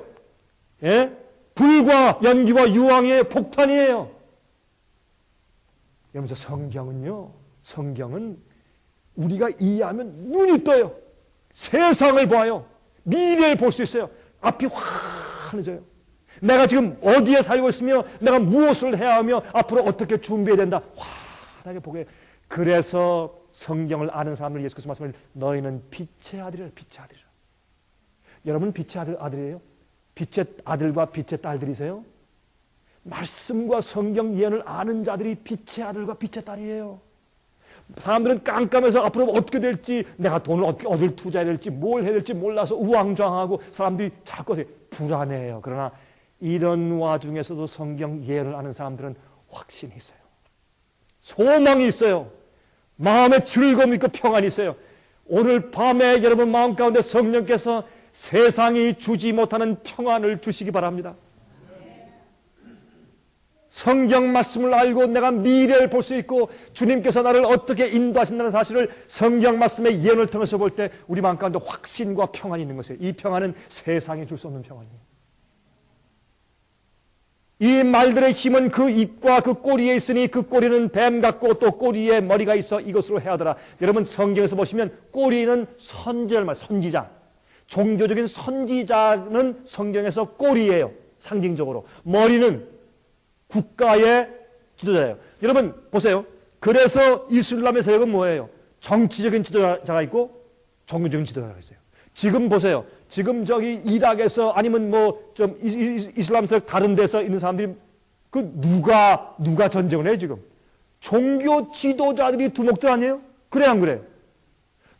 예? 불과 연기와 유황의 폭탄이에요. 여러분, 성경은 우리가 이해하면 눈이 떠요. 세상을 봐요. 미래를 볼 수 있어요. 앞이 환해져요. 내가 지금 어디에 살고 있으며 내가 무엇을 해야 하며 앞으로 어떻게 준비해야 된다. 환하게 보게 해요. 그래서 성경을 아는 사람들 예수께서 말씀을 너희는 빛의 아들이라, 빛의 아들이라. 여러분 빛의 아들이에요? 빛의 아들과 빛의 딸들이세요? 말씀과 성경 예언을 아는 자들이 빛의 아들과 빛의 딸이에요. 사람들은 깜깜해서 앞으로 어떻게 될지, 내가 돈을 어딜 투자해야 될지, 뭘 해야 될지 몰라서 우왕좌왕하고 사람들이 자꾸 불안해요. 그러나 이런 와중에서도 성경 예언을 아는 사람들은 확신이 있어요. 소망이 있어요. 마음에 즐거움이 있고 평안이 있어요. 오늘 밤에 여러분 마음 가운데 성령께서 세상이 주지 못하는 평안을 주시기 바랍니다. 성경 말씀을 알고 내가 미래를 볼 수 있고 주님께서 나를 어떻게 인도하신다는 사실을 성경 말씀의 예언을 통해서 볼 때 우리 마음 가운데 확신과 평안이 있는 것이에요. 이 평안은 세상이 줄 수 없는 평안이에요. 이 말들의 힘은 그 입과 그 꼬리에 있으니 그 꼬리는 뱀 같고 또 꼬리에 머리가 있어 이것으로 해하더라. 여러분 성경에서 보시면 꼬리는 선지자를 말해요. 선지자. 종교적인 선지자는 성경에서 꼬리예요. 상징적으로. 머리는 국가의 지도자예요. 여러분 보세요. 그래서 이슬람의 세력은 뭐예요? 정치적인 지도자가 있고 종교적인 지도자가 있어요. 지금 보세요. 지금 저기 이락에서 아니면 뭐 좀 이슬람 세력 다른 데서 있는 사람들이 그 누가 전쟁을 해요 지금? 종교 지도자들이 두목들 아니에요? 그래 안 그래요?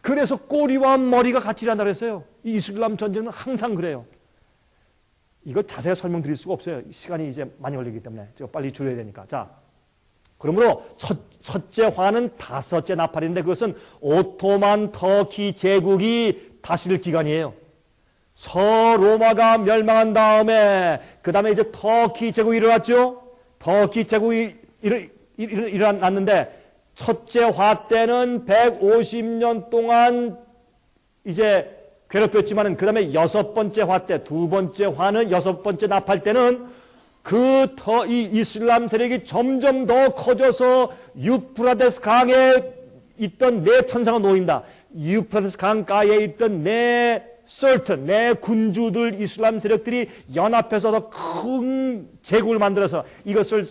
그래서 꼬리와 머리가 같이 일한다 그랬어요. 이 이슬람 전쟁은 항상 그래요. 이거 자세히 설명드릴 수가 없어요. 시간이 이제 많이 걸리기 때문에 제가 빨리 줄여야 되니까. 자, 그러므로 첫째 화는 다섯째 나팔인데 그것은 오토만 터키 제국이 다스릴 기간이에요. 서로마가 멸망한 다음에 그 다음에 이제 터키 제국이 일어났죠. 터키 제국이 일어났는데 첫째 화 때는 150년 동안 이제 괴롭혔지만은 그 다음에 여섯 번째 화 때, 두 번째 화는 여섯 번째 나팔 때는 이 이슬람 세력이 점점 더 커져서 유프라데스 강에 있던 내 천사가 놓인다. 유프라데스 강가에 있던 내 군주들 이슬람 세력들이 연합해서 더 큰 제국을 만들어서 이것을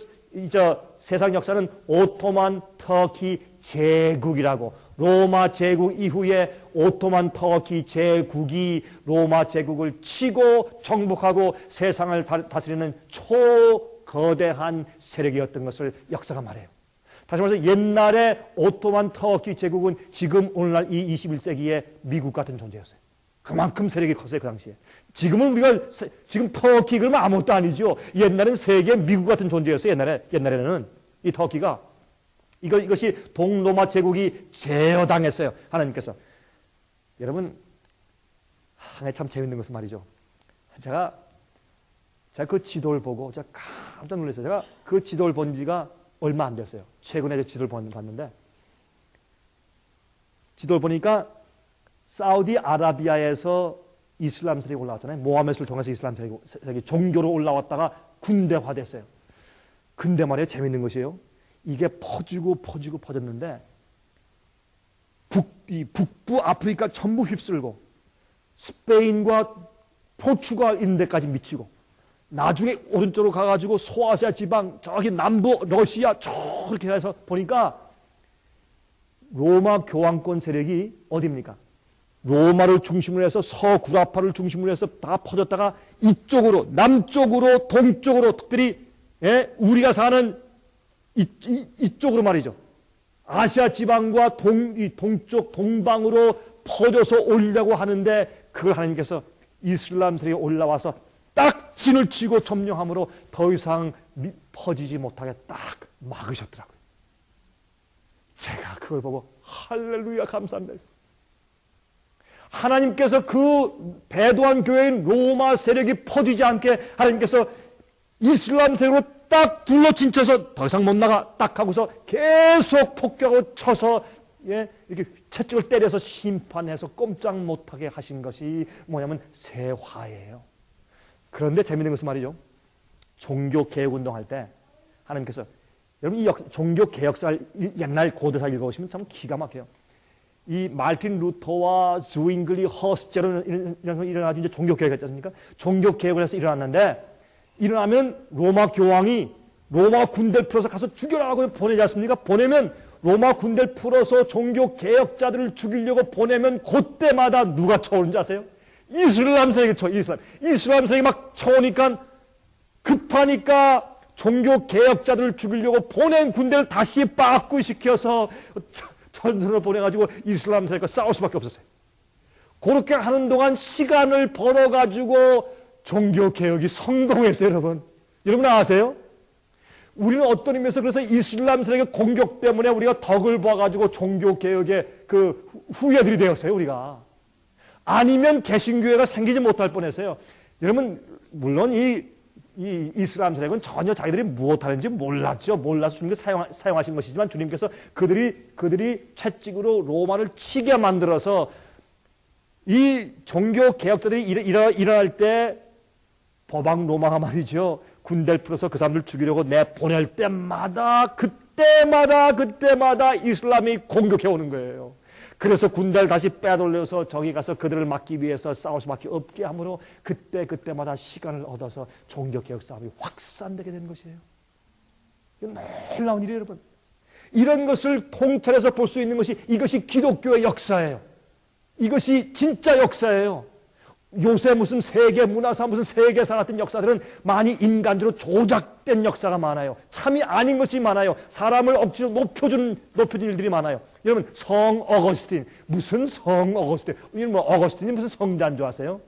세상 역사는 오토만 터키 제국이라고, 로마 제국 이후에 오토만 터키 제국이 로마 제국을 치고 정복하고 세상을 다스리는 초거대한 세력이었던 것을 역사가 말해요. 다시 말해서 옛날에 오토만 터키 제국은 지금 오늘날 이 21세기의 미국 같은 존재였어요. 그만큼 세력이 컸어요 그 당시에. 지금은 우리가 지금 터키 그러면 아무것도 아니죠. 옛날에는 세계 미국 같은 존재였어요. 옛날에는 이 터키가 이것이 동로마 제국이 제어당했어요. 하나님께서. 여러분 참 재밌는 것은 말이죠. 제가 그 지도를 보고 제가 깜짝 놀랐어요. 제가 그 지도를 본 지가 얼마 안 됐어요. 최근에 지도를 봤는데 지도를 보니까 사우디아라비아에서 이슬람 세력이 올라왔잖아요. 모하메드를 통해서 이슬람 세력이 종교로 올라왔다가 군대화됐어요. 근데 말이에요. 재밌는 것이에요. 이게 퍼졌는데 북부 아프리카 전부 휩쓸고 스페인과 포르투갈 있는 데까지 미치고 나중에 오른쪽으로 가가지고 소아시아 지방, 저기 남부 러시아 저렇게 해서 보니까 로마 교황권 세력이 어디입니까? 로마를 중심으로 해서 서구라파를 중심으로 해서 다 퍼졌다가 이쪽으로, 남쪽으로, 동쪽으로, 특별히 우리가 사는 이쪽으로 말이죠. 아시아 지방과 동쪽, 동방으로 퍼져서 오려고 하는데 그걸 하나님께서 이슬람 세력이 올라와서 딱 진을 치고 점령함으로 더 이상 퍼지지 못하게 딱 막으셨더라고요. 제가 그걸 보고 할렐루야 감사합니다. 하나님께서 그 배도한 교회인 로마 세력이 퍼지지 않게 하나님께서 이슬람 세력으로 딱 둘러친 쳐서 더 이상 못 나가 딱 하고서 계속 폭격하고 쳐서 이렇게 채찍을 때려서 심판해서 꼼짝 못하게 하신 것이 뭐냐면 세화예요. 그런데 재밌는 것은 말이죠. 종교개혁운동 할 때 하나님께서 여러분 이 종교개혁사 옛날 고대사 읽어보시면 참 기가 막혀요. 이 말틴 루터와 zwingli, 허스제로 이런 거 일어나서 이제 종교개혁했지 않습니까? 종교개혁을 해서 일어났는데 일어나면 로마 교황이 로마 군대를 풀어서 가서 죽여라고 보내지 않습니까? 보내면 로마 군대를 풀어서 종교개혁자들을 죽이려고 보내면 그때마다 누가 쳐오는지 아세요? 이슬람 세력이 쳐. 이슬람 세력이 막 쳐오니까 급하니까 종교개혁자들을 죽이려고 보낸 군대를 다시 빠꾸시켜서 전선으로 보내가지고 이슬람 세력과 싸울 수밖에 없었어요. 그렇게 하는 동안 시간을 벌어가지고 종교개혁이 성공했어요, 여러분. 여러분 아세요? 우리는 어떤 의미에서 그래서 이슬람 세력의 공격 때문에 우리가 덕을 봐가지고 종교개혁의 그 후예들이 되었어요, 우리가. 아니면 개신교회가 생기지 못할 뻔했어요. 여러분, 물론 이 이슬람 세력은 전혀 자기들이 무엇하는지 몰랐죠. 몰라서 주님께서 사용하신 것이지만 주님께서 그들이 채찍으로 로마를 치게 만들어서 이 종교개혁자들이 일어날 때 법왕 로마가 말이죠. 군대를 풀어서 그 사람들 죽이려고 내보낼 때마다 그때마다 이슬람이 공격해 오는 거예요. 그래서 군대를 다시 빼돌려서 저기 가서 그들을 막기 위해서 싸울 수밖에 없게 하므로 그때마다 시간을 얻어서 종교개혁 싸움이 확산되게 되는 것이에요. 이건 놀라운 일이에요, 여러분. 이런 것을 통틀어서 볼 수 있는 것이 이것이 기독교의 역사예요. 이것이 진짜 역사예요. 요새 무슨 세계 문화사, 무슨 세계사 같은 역사들은 많이 인간적으로 조작된 역사가 많아요. 참이 아닌 것이 많아요. 사람을 억지로 높여준 일들이 많아요. 여러분, 성 어거스틴. 무슨 성 어거스틴? 어거스틴이 무슨 성자인 줄 아세요?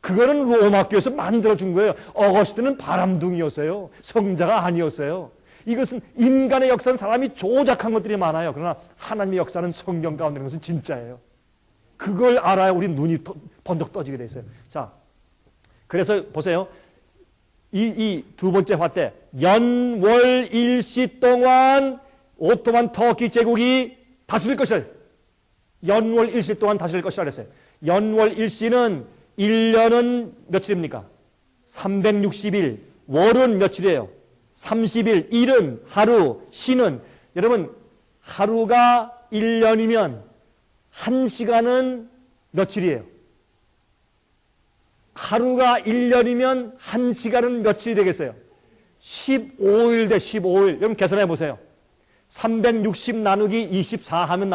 그거는 로마교에서 만들어준 거예요. 어거스틴은 바람둥이였어요. 성자가 아니었어요. 이것은 인간의 역사는 사람이 조작한 것들이 많아요. 그러나 하나님의 역사는 성경 가운데 있는 것은 진짜예요. 그걸 알아야 우리 눈이 번쩍 떠지게 돼 있어요. 자, 그래서 보세요. 이 두 번째 화 때 연월 일시 동안 오토만 터키 제국이 다스릴 것이라. 연월 일시 동안 다스릴 것이라 그랬어요. 연월 일시는 1년은 며칠입니까? 360일. 월은 며칠이에요? 30일. 일은 하루. 시는 여러분 하루가 1년이면 1시간은 며칠이에요? 하루가 1년이면 1시간은 며칠이 되겠어요? 15일 돼, 15일. 여러분 계산해 보세요. 360 나누기 24 하면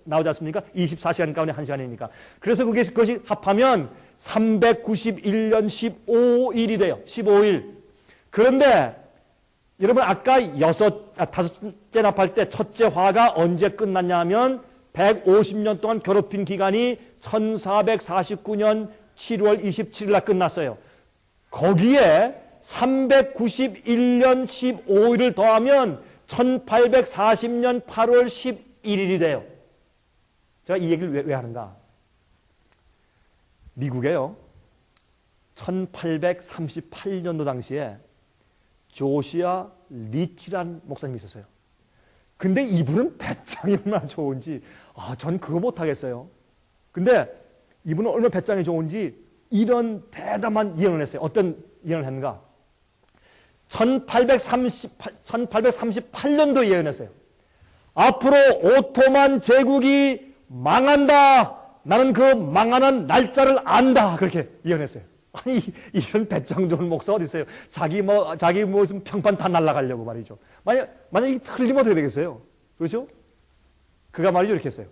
나오지 않습니까? 24시간 가운데 1시간이니까. 그래서 그것이 합하면 391년 15일이 돼요. 15일. 그런데 여러분 아까 다섯째 납할 때 첫째 화가 언제 끝났냐 하면 150년 동안 괴롭힌 기간이 1449년 7월 27일 날 끝났어요. 거기에 391년 15일을 더하면 1840년 8월 11일이 돼요. 제가 이 얘기를 왜 하는가? 미국에요. 1838년도 당시에 조시아 리치란 목사님이 있었어요. 근데 이분은 배짱이 얼마나 좋은지 전 그거 못하겠어요. 근데 이분은 얼마나 배짱이 좋은지 이런 대담한 예언을 했어요. 어떤 예언을 했는가? 1838년도 예언했어요. 앞으로 오토만 제국이 망한다. 나는 그 망하는 날짜를 안다. 그렇게 예언했어요. 아니, 이런 배짱 좋은 목사 어디 있어요? 자기 무슨 평판 다 날아가려고 말이죠. 만약에 틀리면 어떻게 되겠어요? 그렇죠? 그가 말이죠. 이렇게 했어요.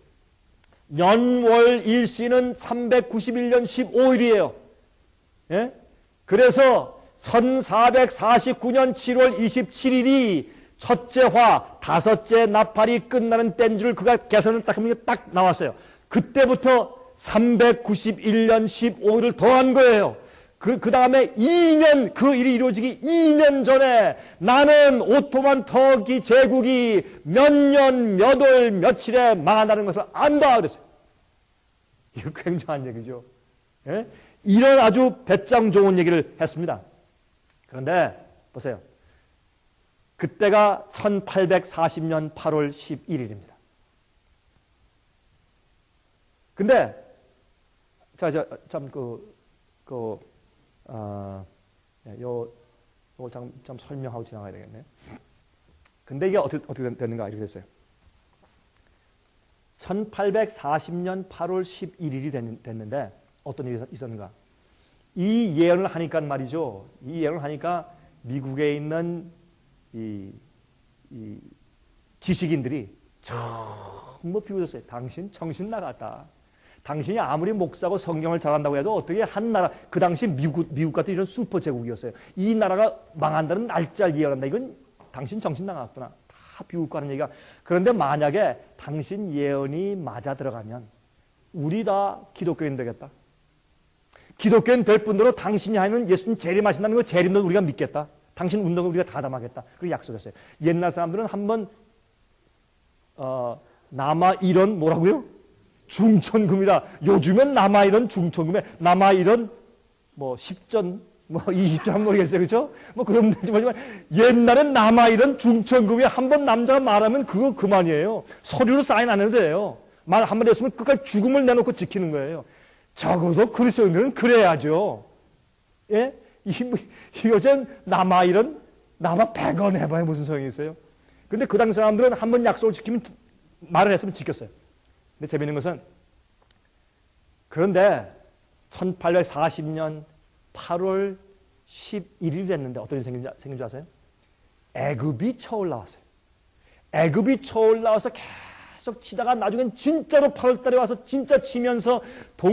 년월 일시는 391년 15일이에요. 예? 그래서 1449년 7월 27일이 첫째 화, 다섯째 나팔이 끝나는 때인 줄 그가 계산을 딱 하면 딱 나왔어요. 그때부터 391년 15일을 더한 거예요. 그 다음에 2년, 그 일이 이루어지기 2년 전에 나는 오토만 터키 제국이 몇 년, 몇 월, 며칠에 망한다는 것을 안다 그랬어요. 이거 굉장한 얘기죠. 예? 이런 아주 배짱 좋은 얘기를 했습니다. 그런데 보세요. 그때가 1840년 8월 11일입니다. 근데 요걸 좀 설명하고 지나가야 되겠네. 근데 이게 어떻게 됐는가 이렇게 됐어요. 1840년 8월 11일이 됐는데 어떤 일이 있었는가? 이 예언을 하니까 말이죠. 이 예언을 하니까 미국에 있는 이 지식인들이 전부 비웃었어요. 당신 정신 나갔다. 당신이 아무리 목사고 성경을 잘한다고 해도 어떻게 한 나라, 그 당시 미국 같은 이런 슈퍼 제국이었어요. 이 나라가 망한다는 날짜를 예언한다. 이건 당신 정신 나갔구나. 다 비웃고 하는 얘기가. 그런데 만약에 당신 예언이 맞아 들어가면 우리 다 기독교인 되겠다. 기독교인 될 뿐더러 당신이 하는 예수님 재림하신다는 거 재림도 우리가 믿겠다. 당신 운동을 우리가 가담하겠다. 그렇게 약속했어요. 옛날 사람들은 한번 남아일원 뭐라고요? 중천금이다. 요즘엔 남아일원 중천금에 남아일원 뭐 10전 뭐 20전 모르겠어요. 그렇죠? 뭐 그런 되지만 옛날엔 남아일원 중천금에 한번 남자가 말하면 그거 그만이에요. 서류로 사인 안 해도 돼요. 말 한번 했으면 끝까지 죽음을 내놓고 지키는 거예요. 적어도 그리스도인들은 그래야죠. 예? 요즘 남아일원 남아 100원 해봐야 무슨 소용이 있어요. 근데 그 당시 사람들은 한번 약속을 지키면 말을 했으면 지켰어요. 근데 재미있는 것은 그런데 1840년 8월 11일이 됐는데 어떤 일이 생긴 줄 아세요? 애굽이 쳐올라왔어요. 애굽이 쳐올라와서 계속 치다가 나중엔 진짜로 8월달에 와서 진짜 치면서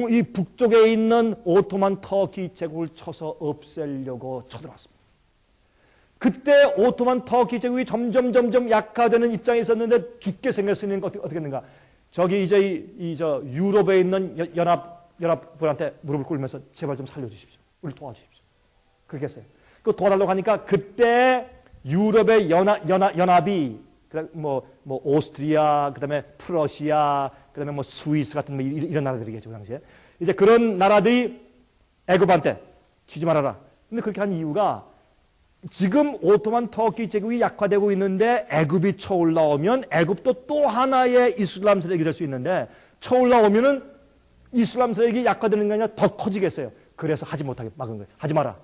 이 북쪽에 있는 오토만 터키 제국을 쳐서 없애려고 쳐들어왔습니다. 그때 오토만 터키 제국이 점점 약화되는 입장에 있었는데 죽게 생겼으니까 어떻게 됐는가? 저기 이제 유럽에 있는 연합군한테 무릎을 꿇으면서 제발 좀 살려주십시오. 우리 도와주십시오. 그렇게 했어요. 그 도와달라고 하니까 그때 유럽의 연합이 뭐 오스트리아, 그다음에 프러시아, 그다음에 뭐 스위스 같은 뭐 이런 나라들이겠죠, 그 당시에. 이제 그런 나라들이 애굽한테 치지 말아라. 근데 그렇게 한 이유가 지금 오토만 터키 제국이 약화되고 있는데 애굽이 쳐올라오면 애굽도 또 하나의 이슬람 세력이 될 수 있는데 쳐올라오면은 이슬람 세력이 약화되는 게 아니라 더 커지겠어요. 그래서 하지 못하게 막은 거예요. 하지 마라.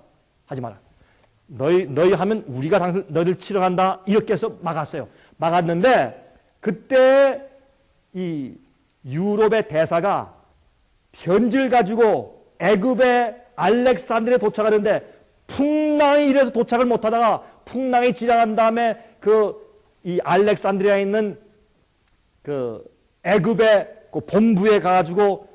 너희 하면 우리가 너희를 치러 간다. 이렇게 해서 막았어요. 막았는데 그때 이 유럽의 대사가 편지를 가지고 애굽의 알렉산드리아에 도착하는데 풍랑이 이래서 도착을 못하다가 풍랑이 지나간 다음에 이 알렉산드리아에 있는 그 애굽의 그 본부에 가가지고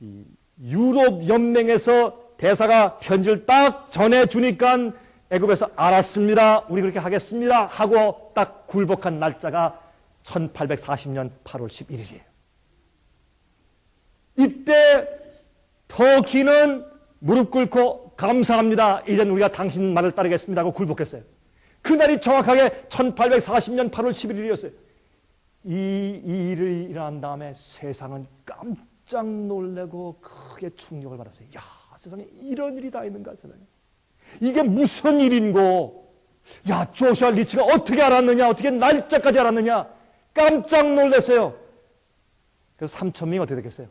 이 유럽 연맹에서 대사가 편지를 딱 전해주니까 애굽에서 알았습니다. 우리 그렇게 하겠습니다. 하고 딱 굴복한 날짜가 1840년 8월 11일이에요. 이때 터키는 무릎 ቁ고 감사합니다. 이젠 우리가 당신 말을 따르겠습니다 하고 굴복했어요. 그날이 정확하게 1840년 8월 11일이었어요. 이 일이 일어난 다음에 세상은 깜짝 놀래고 크게 충격을 받았어요. 야, 세상에 이런 일이 다 있는가 세상에. 이게 무슨 일인고. 야, 조슈아 리치가 어떻게 알았느냐, 어떻게 날짜까지 알았느냐. 깜짝 놀랐어요. 그래서 3,000명이 어떻게 됐겠어요?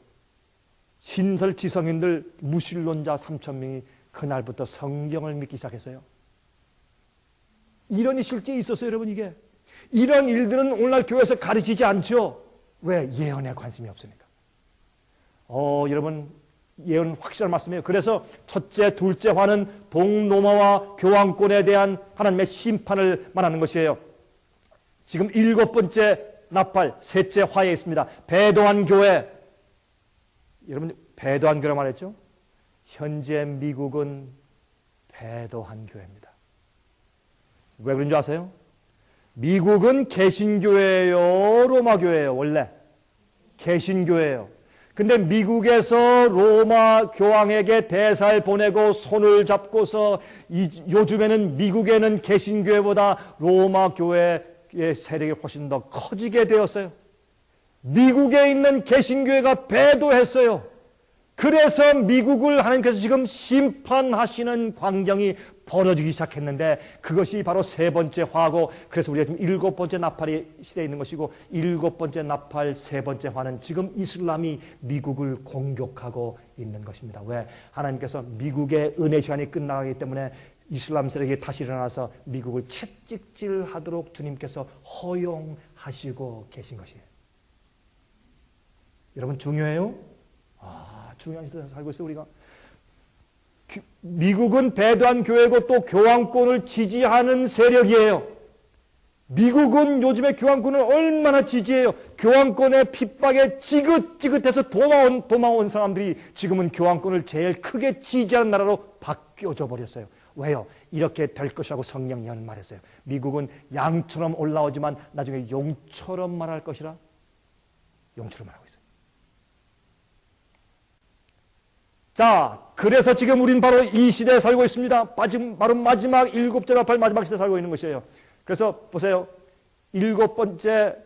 신설 지성인들 무신론자 3,000명이 그날부터 성경을 믿기 시작했어요. 이런 일이 실제 있었어요, 여러분. 이게 이런 일들은 오늘날 교회에서 가르치지 않죠. 왜? 예언에 관심이 없으니까. 여러분, 예언 확실한 말씀이에요. 그래서 첫째, 둘째 화는 동로마와 교황권에 대한 하나님의 심판을 말하는 것이에요. 지금 7번째 나팔, 셋째 화에 있습니다. 배도한 교회. 여러분, 배도한 교회라고 말했죠? 현재 미국은 배도한 교회입니다. 왜 그런 줄 아세요? 미국은 개신교회예요, 로마교회예요. 원래 개신교회예요. 근데 미국에서 로마 교황에게 대사를 보내고 손을 잡고서 요즘에는 미국에는 개신교회보다 로마 교회의 세력이 훨씬 더 커지게 되었어요. 미국에 있는 개신교회가 배도했어요. 그래서 미국을 하나님께서 지금 심판하시는 광경이 벌어지기 시작했는데, 그것이 바로 세 번째 화고, 그래서 우리가 지금 7번째 나팔이 시대에 있는 것이고, 7번째 나팔, 세 번째 화는 지금 이슬람이 미국을 공격하고 있는 것입니다. 왜? 하나님께서 미국의 은혜 시간이 끝나가기 때문에 이슬람 세력이 다시 일어나서 미국을 채찍질하도록 주님께서 허용하시고 계신 것이에요. 여러분, 중요해요? 중요한 시대에 살고 있어요. 우리가 미국은 배도한 교회고 또 교황권을 지지하는 세력이에요. 미국은 요즘에 교황권을 얼마나 지지해요. 교황권의 핍박에 지긋지긋해서 도망온 사람들이 지금은 교황권을 제일 크게 지지하는 나라로 바뀌어져 버렸어요. 왜요? 이렇게 될 것이라고 성경이 말했어요. 미국은 양처럼 올라오지만 나중에 용처럼 말할 것이라. 용처럼 말하고 있어요. 자, 그래서 지금 우린 바로 이 시대에 살고 있습니다. 바로 마지막 7째 나팔 마지막 시대에 살고 있는 것이에요. 그래서 보세요. 7번째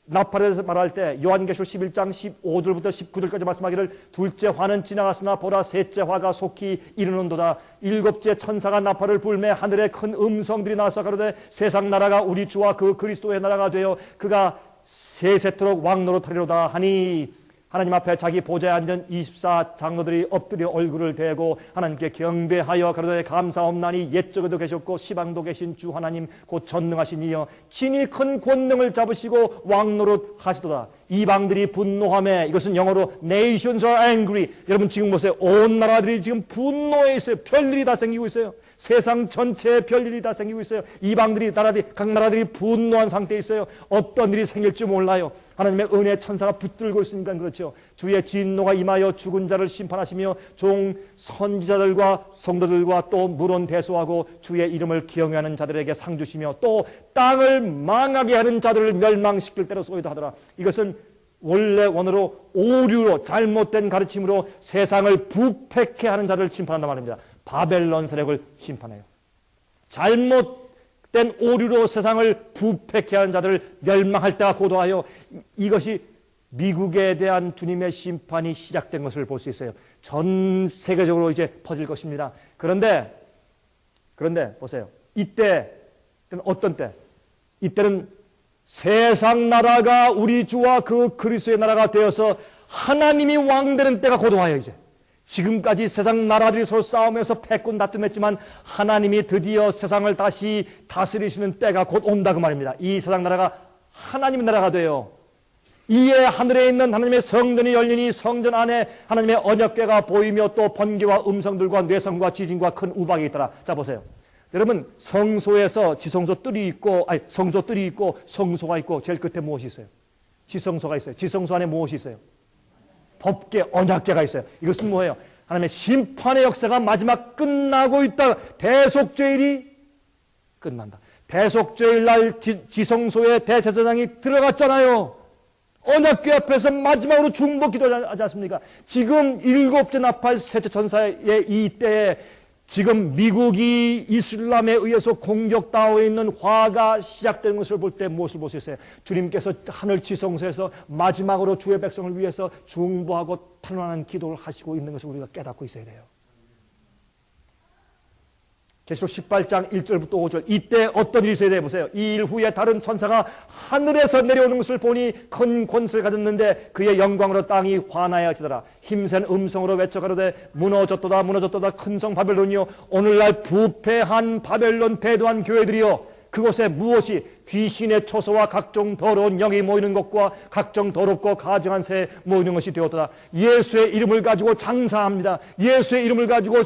나팔에서 말할 때 요한계시록 11장 15절부터 19절까지 말씀하기를, 둘째 화는 지나갔으나 보라 셋째 화가 속히 이르는도다. 7째 천사가 나팔을 불매 하늘에 큰 음성들이 나서 가로되 세상 나라가 우리 주와 그 그리스도의 나라가 되어 그가 세세토록 왕노릇하리로다 하니, 하나님 앞에 자기 보좌에 앉은 24장로들이 엎드려 얼굴을 대고 하나님께 경배하여 가로되 감사옵나니 옛적에도 계셨고 시방도 계신 주 하나님 곧 전능하신 이여 친히 큰 권능을 잡으시고 왕노릇 하시도다. 이방들이 분노하며, 이것은 영어로 nations are angry. 여러분 지금 보세요. 온 나라들이 지금 분노해 있어요. 별일이 다 생기고 있어요. 세상 전체에 별일이 다 생기고 있어요. 이방들이, 각 나라들이 분노한 상태에 있어요. 어떤 일이 생길지 몰라요. 하나님의 은혜 천사가 붙들고 있으니까 그렇죠. 주의 진노가 임하여 죽은 자를 심판하시며 종 선지자들과 성도들과 또 물론 대소하고 주의 이름을 경외하는 자들에게 상 주시며 또 땅을 망하게 하는 자들을 멸망시킬 때로 쏘이다 하더라. 이것은 원래 원어로 오류로, 잘못된 가르침으로 세상을 부패케 하는 자를 심판한단 말입니다. 바벨론 세력을 심판해요. 잘못된 오류로 세상을 부패케 하는 자들을 멸망할 때가 고도하여, 이것이 미국에 대한 주님의 심판이 시작된 것을 볼 수 있어요. 전 세계적으로 이제 퍼질 것입니다. 그런데 보세요. 이때, 어떤 때? 이때는 세상 나라가 우리 주와 그 그리스도의 나라가 되어서 하나님이 왕되는 때가 고도하여 이제. 지금까지 세상 나라들이 서로 싸우면서 패권 다툼했지만 하나님이 드디어 세상을 다시 다스리시는 때가 곧 온다 그 말입니다. 이 세상 나라가 하나님의 나라가 돼요. 이에 하늘에 있는 하나님의 성전이 열리니 성전 안에 하나님의 언약궤가 보이며 또 번개와 음성들과 뇌성과 지진과 큰 우박이 있더라. 자 보세요. 여러분 성소에서 지성소 뜰이 있고, 성소 뜰이 있고 성소가 있고 제일 끝에 무엇이 있어요? 지성소가 있어요. 지성소 안에 무엇이 있어요? 법궤, 언약궤가 있어요. 이것은 뭐예요? 하나님의 심판의 역사가 마지막 끝나고 있다. 대속죄일이 끝난다. 대속죄일 날 지성소에 대제사장이 들어갔잖아요. 언약궤 앞에서 마지막으로 중보 기도하지 않습니까? 지금 7째 나팔 셋째 천사의 이 때에 지금 미국이 이슬람에 의해서 공격당하고 있는 화가 시작되는 것을 볼 때 무엇을 볼 수 있어요? 주님께서 하늘 지성소에서 마지막으로 주의 백성을 위해서 중보하고 탄원하는 기도를 하시고 있는 것을 우리가 깨닫고 있어야 돼요. 계시록 18장 1절부터 5절, 이때 어떤 일이 있어야 돼 보세요. 이 일 후에 다른 천사가 하늘에서 내려오는 것을 보니 큰 권세를 가졌는데 그의 영광으로 땅이 환하여지더라. 힘센 음성으로 외쳐 가로되 무너졌도다 무너졌도다 큰 성 바벨론이요 오늘날 부패한 바벨론 배도한 교회들이요. 그곳에 무엇이 귀신의 초소와 각종 더러운 영이 모이는 것과 각종 더럽고 가증한 새 모이는 것이 되었다. 예수의 이름을 가지고 장사합니다. 예수의 이름을 가지고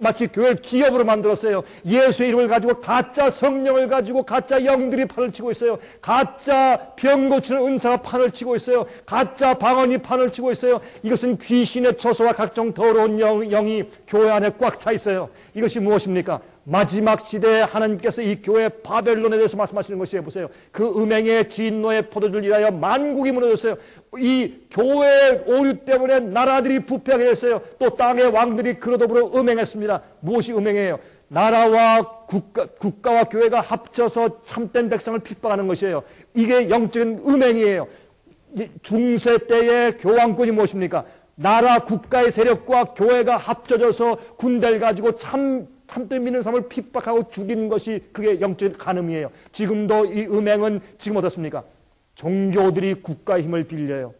마치 교회를 기업으로 만들었어요. 예수의 이름을 가지고 가짜 성령을 가지고 가짜 영들이 판을 치고 있어요. 가짜 병 고치는 은사가 판을 치고 있어요. 가짜 방언이 판을 치고 있어요. 이것은 귀신의 초소와 각종 더러운 영이 교회 안에 꽉 차 있어요. 이것이 무엇입니까? 마지막 시대에 하나님께서 이 교회 바벨론에 대해서 말씀하시는 것이에요. 보세요. 그 음행의 진노의 포도주를 인하여 만국이 무너졌어요. 이 교회의 오류 때문에 나라들이 부패하게 됐어요. 또 땅의 왕들이 그로 더불어 음행했습니다. 무엇이 음행이에요? 나라와 국가와 교회가 합쳐서 참된 백성을 핍박하는 것이에요. 이게 영적인 음행이에요. 중세 때의 교황권이 무엇입니까? 나라 국가의 세력과 교회가 합쳐져서 군대를 가지고 참된 믿는 사람을 핍박하고 죽이는 것이 그게 영적인 간음이에요. 지금도 이 음행은 지금 어떻습니까? 종교들이 국가의 힘을 빌려요.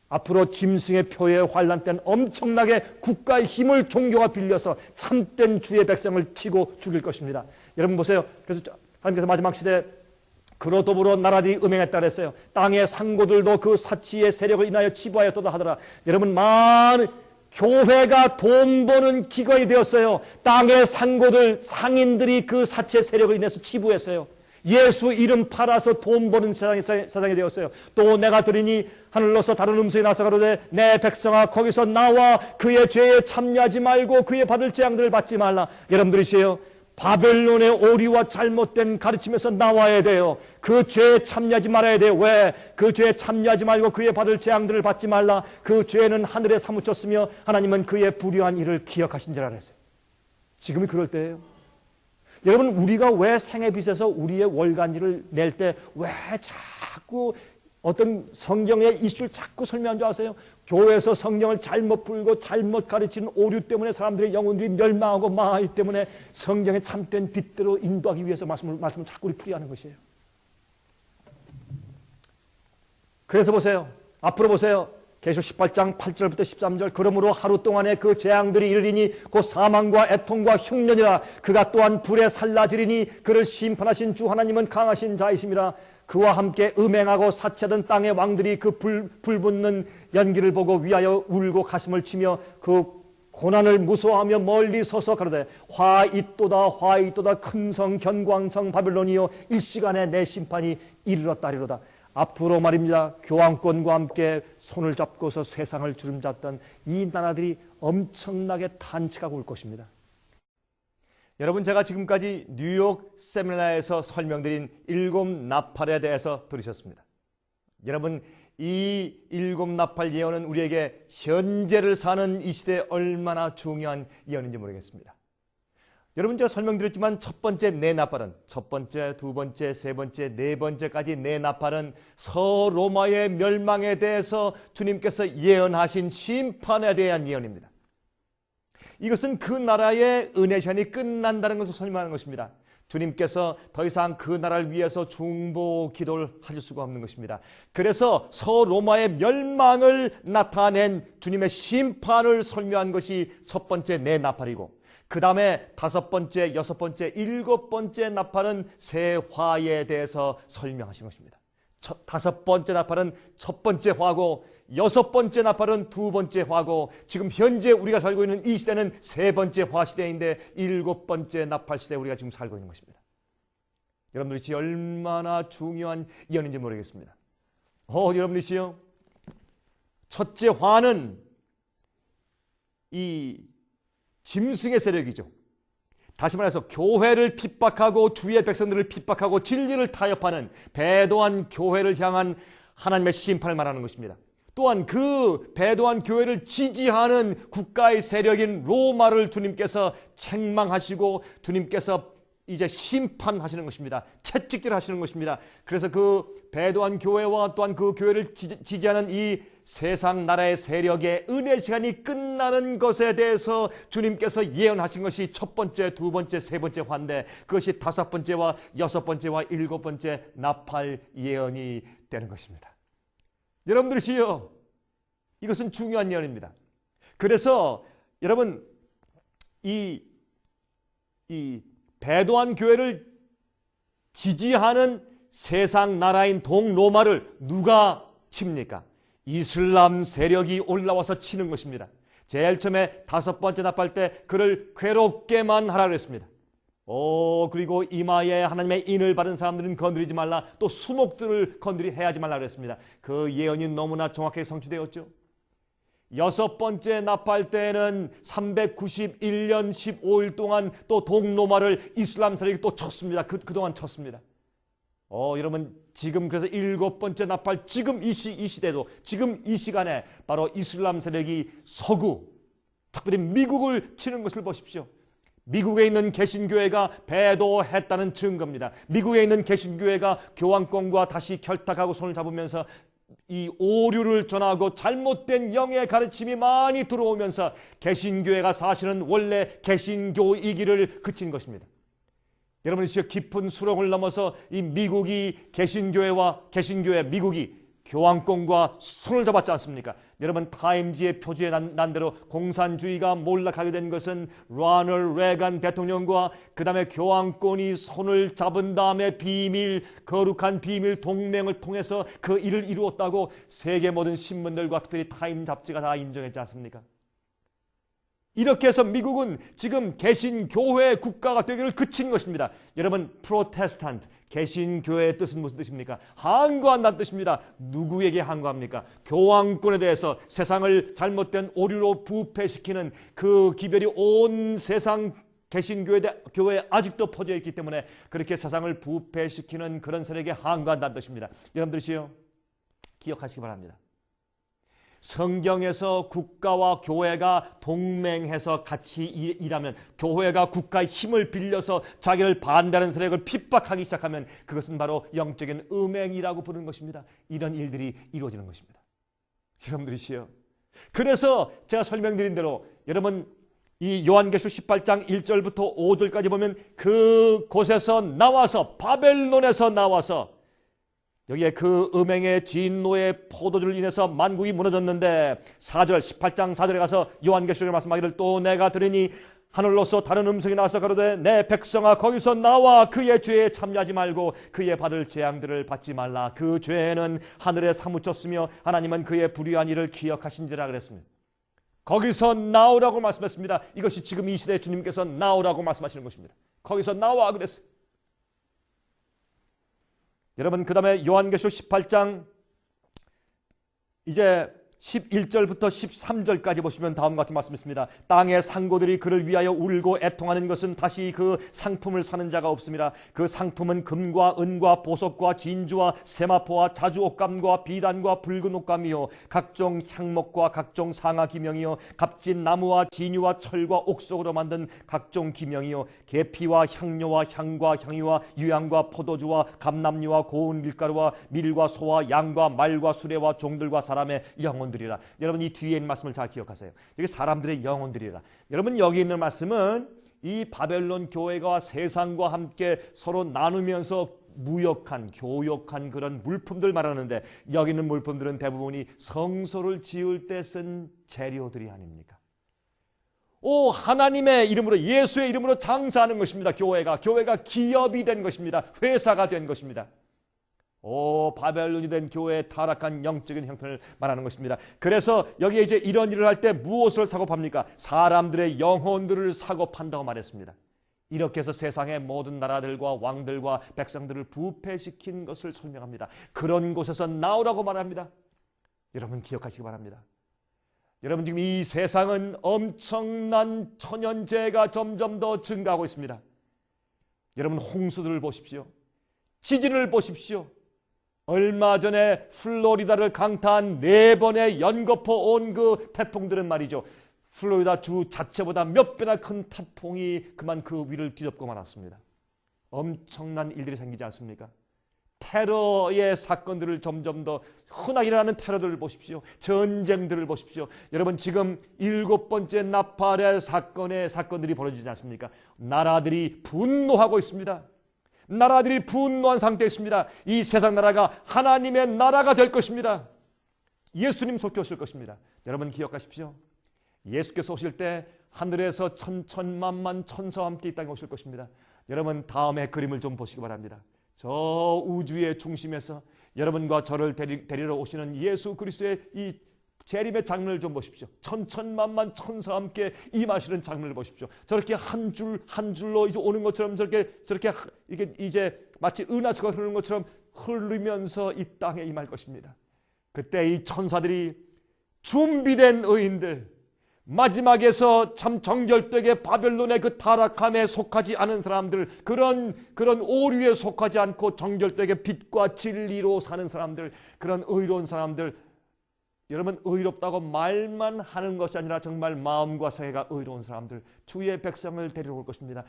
앞으로 짐승의 표의 환란 때는 엄청나게 국가의 힘을 종교가 빌려서 참된 주의 백성을 치고 죽일 것입니다. 여러분 보세요. 그래서 하나님께서 마지막 시대에 그로 더불어 나라들이 음행했다 그랬어요. 땅의 상고들도 그 사치의 세력을 인하여 치부하였다 하더라. 여러분 많은 교회가 돈 버는 기관이 되었어요. 땅의 상고들, 상인들이 그 사치의 세력을 인해서 치부했어요. 예수 이름 팔아서 돈 버는 세상이 되었어요. 또 내가 들으니 하늘로서 다른 음성이 나서 가로되 내 백성아 거기서 나와 그의 죄에 참여하지 말고 그의 받을 재앙들을 받지 말라. 여러분들이시에요. 바벨론의 오리와 잘못된 가르침에서 나와야 돼요. 그 죄에 참여하지 말아야 돼요. 왜? 그 죄에 참여하지 말고 그의 받을 재앙들을 받지 말라. 그 죄는 하늘에 사무쳤으며 하나님은 그의 불의한 일을 기억하신 줄 알았어요. 지금이 그럴 때예요. 여러분 우리가 왜 생애빚에서 우리의 월간지를 낼 때 왜 자꾸 어떤 성경의 이슈를 자꾸 설명한 줄 아세요? 교회에서 성경을 잘못 풀고 잘못 가르치는 오류 때문에 사람들의 영혼들이 멸망하고 망하기 때문에 성경의 참된 빛대로 인도하기 위해서 말씀을 자꾸 우리 풀이하는 것이에요. 그래서 보세요. 앞으로 보세요. 계시록 18장 8절부터 13절 그러므로 하루 동안에 그 재앙들이 이르리니 곧 사망과 애통과 흉년이라 그가 또한 불에 살라지리니 그를 심판하신 주 하나님은 강하신 자이심이라 그와 함께 음행하고 사치하던 땅의 왕들이 그 불붙는 연기를 보고 위하여 울고 가슴을 치며 그 고난을 무서워하며 멀리 서서 가로되 화 있도다 큰 성 견광성 바벨론이요 일시간에 내 심판이 이르렀다리로다. 앞으로 말입니다. 교황권과 함께 손을 잡고서 세상을 주름잡던 이 나라들이 엄청나게 탄식하고 올 것입니다. 여러분 제가 지금까지 뉴욕 세미나에서 설명드린 7 나팔에 대해서 들으셨습니다. 여러분 이 7 나팔 예언은 우리에게 현재를 사는 이 시대에 얼마나 중요한 예언인지 모르겠습니다. 여러분 제가 설명드렸지만 첫 번째 네 나팔은 첫 번째, 두 번째, 세 번째, 네 번째까지 네 나팔은 서로마의 멸망에 대해서 주님께서 예언하신 심판에 대한 예언입니다. 이것은 그 나라의 은혜 시간이 끝난다는 것을 설명하는 것입니다. 주님께서 더 이상 그 나라를 위해서 중보 기도를 하실 수가 없는 것입니다. 그래서 서로마의 멸망을 나타낸 주님의 심판을 설명한 것이 첫 번째 네 나팔이고 그 다음에 다섯 번째, 여섯 번째, 일곱 번째 나팔은 새 화에 대해서 설명하신 것입니다. 다섯 번째 나팔은 첫 번째 화고 여섯 번째 나팔은 두 번째 화고 지금 현재 우리가 살고 있는 이 시대는 세 번째 화 시대인데 일곱 번째 나팔 시대에 우리가 지금 살고 있는 것입니다. 여러분들이 얼마나 중요한 예언인지 모르겠습니다. 여러분들이요 첫째 화는 이 짐승의 세력이죠. 다시 말해서 교회를 핍박하고 주의 백성들을 핍박하고 진리를 타협하는 배도한 교회를 향한 하나님의 심판을 말하는 것입니다. 또한 그 배도한 교회를 지지하는 국가의 세력인 로마를 주님께서 책망하시고 주님께서 이제 심판하시는 것입니다. 채찍질 하시는 것입니다. 그래서 그 배도한 교회와 또한 그 교회를 지지하는 이 세상 나라의 세력의 은혜 시간이 끝나는 것에 대해서 주님께서 예언하신 것이 첫 번째, 두 번째, 세 번째 화인데 그것이 다섯 번째와 여섯 번째와 일곱 번째 나팔 예언이 되는 것입니다. 여러분들이시요 이것은 중요한 예언입니다. 그래서 여러분 이 배도한 교회를 지지하는 세상 나라인 동로마를 누가 칩니까? 이슬람 세력이 올라와서 치는 것입니다. 제일 처음에 5번째 납할 때 그를 괴롭게만 하라 그랬습니다. 그리고 이마에 하나님의 인을 받은 사람들은 건드리지 말라. 또 수목들을 해하지 말라 그랬습니다. 그 예언이 너무나 정확하게 성취되었죠. 6번째 납할 때는 391년 15일 동안 또 동로마를 이슬람 세력이 또 쳤습니다. 그동안 쳤습니다. 여러분 지금 그래서 7번째 납할 지금 이 시대도 지금 이 시간에 바로 이슬람 세력이 서구 특별히 미국을 치는 것을 보십시오. 미국에 있는 개신교회가 배도했다는 증거입니다. 미국에 있는 개신교회가 교황권과 다시 결탁하고 손을 잡으면서 이 오류를 전하고 잘못된 영의 가르침이 많이 들어오면서 개신교회가 사실은 원래 개신교이기를 그친 것입니다. 여러분 깊은 수렁을 넘어서 이 미국이 개신교회 미국이 교황권과 손을 잡았지 않습니까? 여러분 타임지의 표지에 난 대로 공산주의가 몰락하게 된 것은 로널드 레간 대통령과 그 다음에 교황권이 손을 잡은 다음에 거룩한 비밀 동맹을 통해서 그 일을 이루었다고 세계 모든 신문들과 특별히 타임 잡지가 다 인정했지 않습니까? 이렇게 해서 미국은 지금 개신교회 국가가 되기를 그친 것입니다. 여러분 프로테스탄트 개신교회의 뜻은 무슨 뜻입니까? 항거한다는 뜻입니다. 누구에게 항거합니까? 교황권에 대해서 세상을 잘못된 오류로 부패시키는 그 기별이 온 세상 개신교회에 아직도 퍼져 있기 때문에 그렇게 세상을 부패시키는 그런 세력에 항거한다는 뜻입니다. 여러분들이요 기억하시기 바랍니다. 성경에서 국가와 교회가 동맹해서 같이 일하면, 교회가 국가의 힘을 빌려서 자기를 반대하는 세력을 핍박하기 시작하면 그것은 바로 영적인 음행이라고 부르는 것입니다. 이런 일들이 이루어지는 것입니다. 여러분들이시요. 그래서 제가 설명드린 대로 여러분 이 요한계시록 18장 1절부터 5절까지 보면 그곳에서 나와서 바벨론에서 나와서 여기에 그 음행의 진노의 포도주를 인해서 만국이 무너졌는데 18장 4절에 가서 요한계시록에 말씀하기를 또 내가 들으니 하늘로서 다른 음성이 나와서 가로되 내 백성아 거기서 나와 그의 죄에 참여하지 말고 그의 받을 재앙들을 받지 말라. 그 죄는 하늘에 사무쳤으며 하나님은 그의 불의한 일을 기억하신지라 그랬습니다. 거기서 나오라고 말씀했습니다. 이것이 지금 이 시대에 주님께서 나오라고 말씀하시는 것입니다. 거기서 나와 그랬어요. 여러분 그 다음에 요한계시록 18장 이제 11절부터 13절까지 보시면 다음과 같은 말씀이 있습니다. 땅의 상고들이 그를 위하여 울고 애통하는 것은 다시 그 상품을 사는 자가 없습니다. 그 상품은 금과 은과 보석과 진주와 세마포와 자주 옷감과 비단과 붉은 옷감이요 각종 향목과 각종 상아 기명이요 값진 나무와 진유와 철과 옥석으로 만든 각종 기명이요 계피와 향료와 향과 향유와 유향과 포도주와 감람류와 고운 밀가루와 밀과 소와 양과 말과 수레와 종들과 사람의 영혼 들이라. 여러분 이 뒤에 있는 말씀을 잘 기억하세요. 여기 사람들의 영혼들이라. 여러분 여기 있는 말씀은 이 바벨론 교회가 세상과 함께 서로 나누면서 무역한 교역한 그런 물품들 말하는데 여기 있는 물품들은 대부분이 성소를 지을 때 쓴 재료들이 아닙니까? 하나님의 이름으로 예수의 이름으로 장사하는 것입니다. 교회가 기업이 된 것입니다. 회사가 된 것입니다. 바벨론이 된 교회의 타락한 영적인 형편을 말하는 것입니다. 그래서 여기에 이제 이런 일을 할 때 무엇을 사고 팝니까? 사람들의 영혼들을 사고 판다고 말했습니다. 이렇게 해서 세상의 모든 나라들과 왕들과 백성들을 부패시킨 것을 설명합니다. 그런 곳에서 나오라고 말합니다. 여러분 기억하시기 바랍니다. 여러분 지금 이 세상은 엄청난 천연재해가 점점 더 증가하고 있습니다. 여러분 홍수들을 보십시오. 지진을 보십시오. 얼마 전에 플로리다를 강타한 4번의 연거푸 온 그 태풍들은 말이죠. 플로리다 주 자체보다 몇 배나 큰 태풍이 그만 그 위를 뒤덮고 말았습니다. 엄청난 일들이 생기지 않습니까? 테러의 사건들을 점점 더 흔하게 일어나는 테러들을 보십시오. 전쟁들을 보십시오. 여러분 지금 7번째 나팔의 사건들이 벌어지지 않습니까? 나라들이 분노하고 있습니다. 나라들이 분노한 상태에 있습니다. 이 세상 나라가 하나님의 나라가 될 것입니다. 예수님 속해 오실 것입니다. 여러분 기억하십시오. 예수께서 오실 때 하늘에서 천천만만 천사와 함께 이 땅에 오실 것입니다. 여러분 다음에 그림을 좀 보시기 바랍니다. 저 우주의 중심에서 여러분과 저를 데리러 오시는 예수 그리스도의 이 재림의 장면을 좀 보십시오. 천천만만 천사와 함께 임하시는 장면을 보십시오. 저렇게 한 줄 한 줄로 이제 오는 것처럼 저렇게 이게 이제 마치 은하수가 흐르는 것처럼 흐르면서 이 땅에 임할 것입니다. 그때 이 천사들이 준비된 의인들, 마지막에서 참 정결되게 바벨론의 그 타락함에 속하지 않은 사람들, 그런 오류에 속하지 않고 정결되게 빛과 진리로 사는 사람들, 그런 의로운 사람들, 여러분 의롭다고 말만 하는 것이 아니라 정말 마음과 생애가 의로운 사람들, 주의 백성을 데리러 올 것입니다.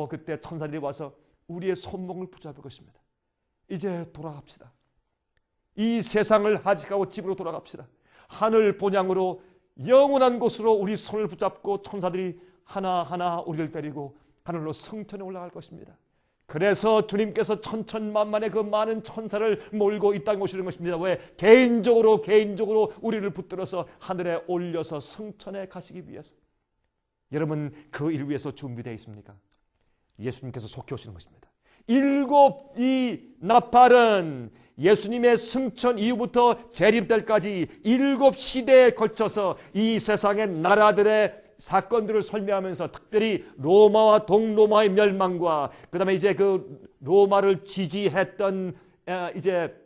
그때 천사들이 와서 우리의 손목을 붙잡을 것입니다. 이제 돌아갑시다. 이 세상을 하직하고 집으로 돌아갑시다. 하늘 본향으로 영원한 곳으로 우리 손을 붙잡고 천사들이 하나하나 우리를 데리고 하늘로 성천에 올라갈 것입니다. 그래서 주님께서 천천만만의 그 많은 천사를 몰고 이 땅에 오시는 것입니다. 왜? 개인적으로 우리를 붙들어서 하늘에 올려서 성천에 가시기 위해서. 여러분 그 일을 위해서 준비되어 있습니까? 예수님께서 속해 오시는 것입니다. 7 이 나팔은 예수님의 승천 이후부터 재림 때까지 7 시대에 걸쳐서 이 세상의 나라들의 사건들을 설명하면서 특별히 로마와 동로마의 멸망과 그 다음에 이제 그 로마를 지지했던 이제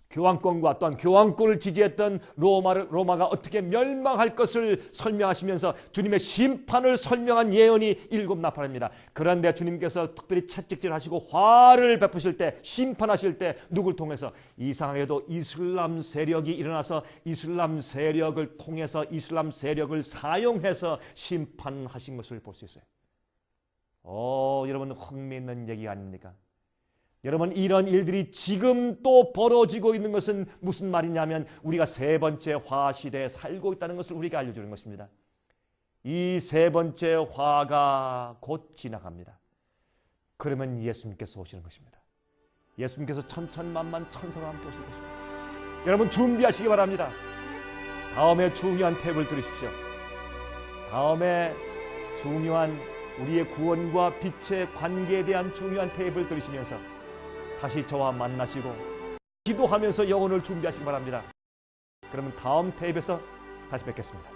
교황권과 또한 교황권을 지지했던 로마가 어떻게 멸망할 것을 설명하시면서 주님의 심판을 설명한 예언이 7 나팔입니다. 그런데 주님께서 특별히 채찍질하시고 화를 베푸실 때, 심판하실 때 누굴 통해서? 이상하게도 이슬람 세력이 일어나서 이슬람 세력을 통해서 이슬람 세력을 사용해서 심판하신 것을 볼 수 있어요. 여러분 흥미있는 얘기 아닙니까? 여러분 이런 일들이 지금 또 벌어지고 있는 것은 무슨 말이냐면 우리가 3번째 화 시대에 살고 있다는 것을 우리가 알려주는 것입니다. 이 3번째 화가 곧 지나갑니다. 그러면 예수님께서 오시는 것입니다. 예수님께서 천천만만 천사와 함께 오실 것입니다. 여러분 준비하시기 바랍니다. 다음에 중요한 탭을 들으십시오. 다음에 중요한 우리의 구원과 빛의 관계에 대한 중요한 탭을 들으시면서 다시 저와 만나시고 기도하면서 영혼을 준비하시기 바랍니다. 그러면 다음 테이프에서 다시 뵙겠습니다.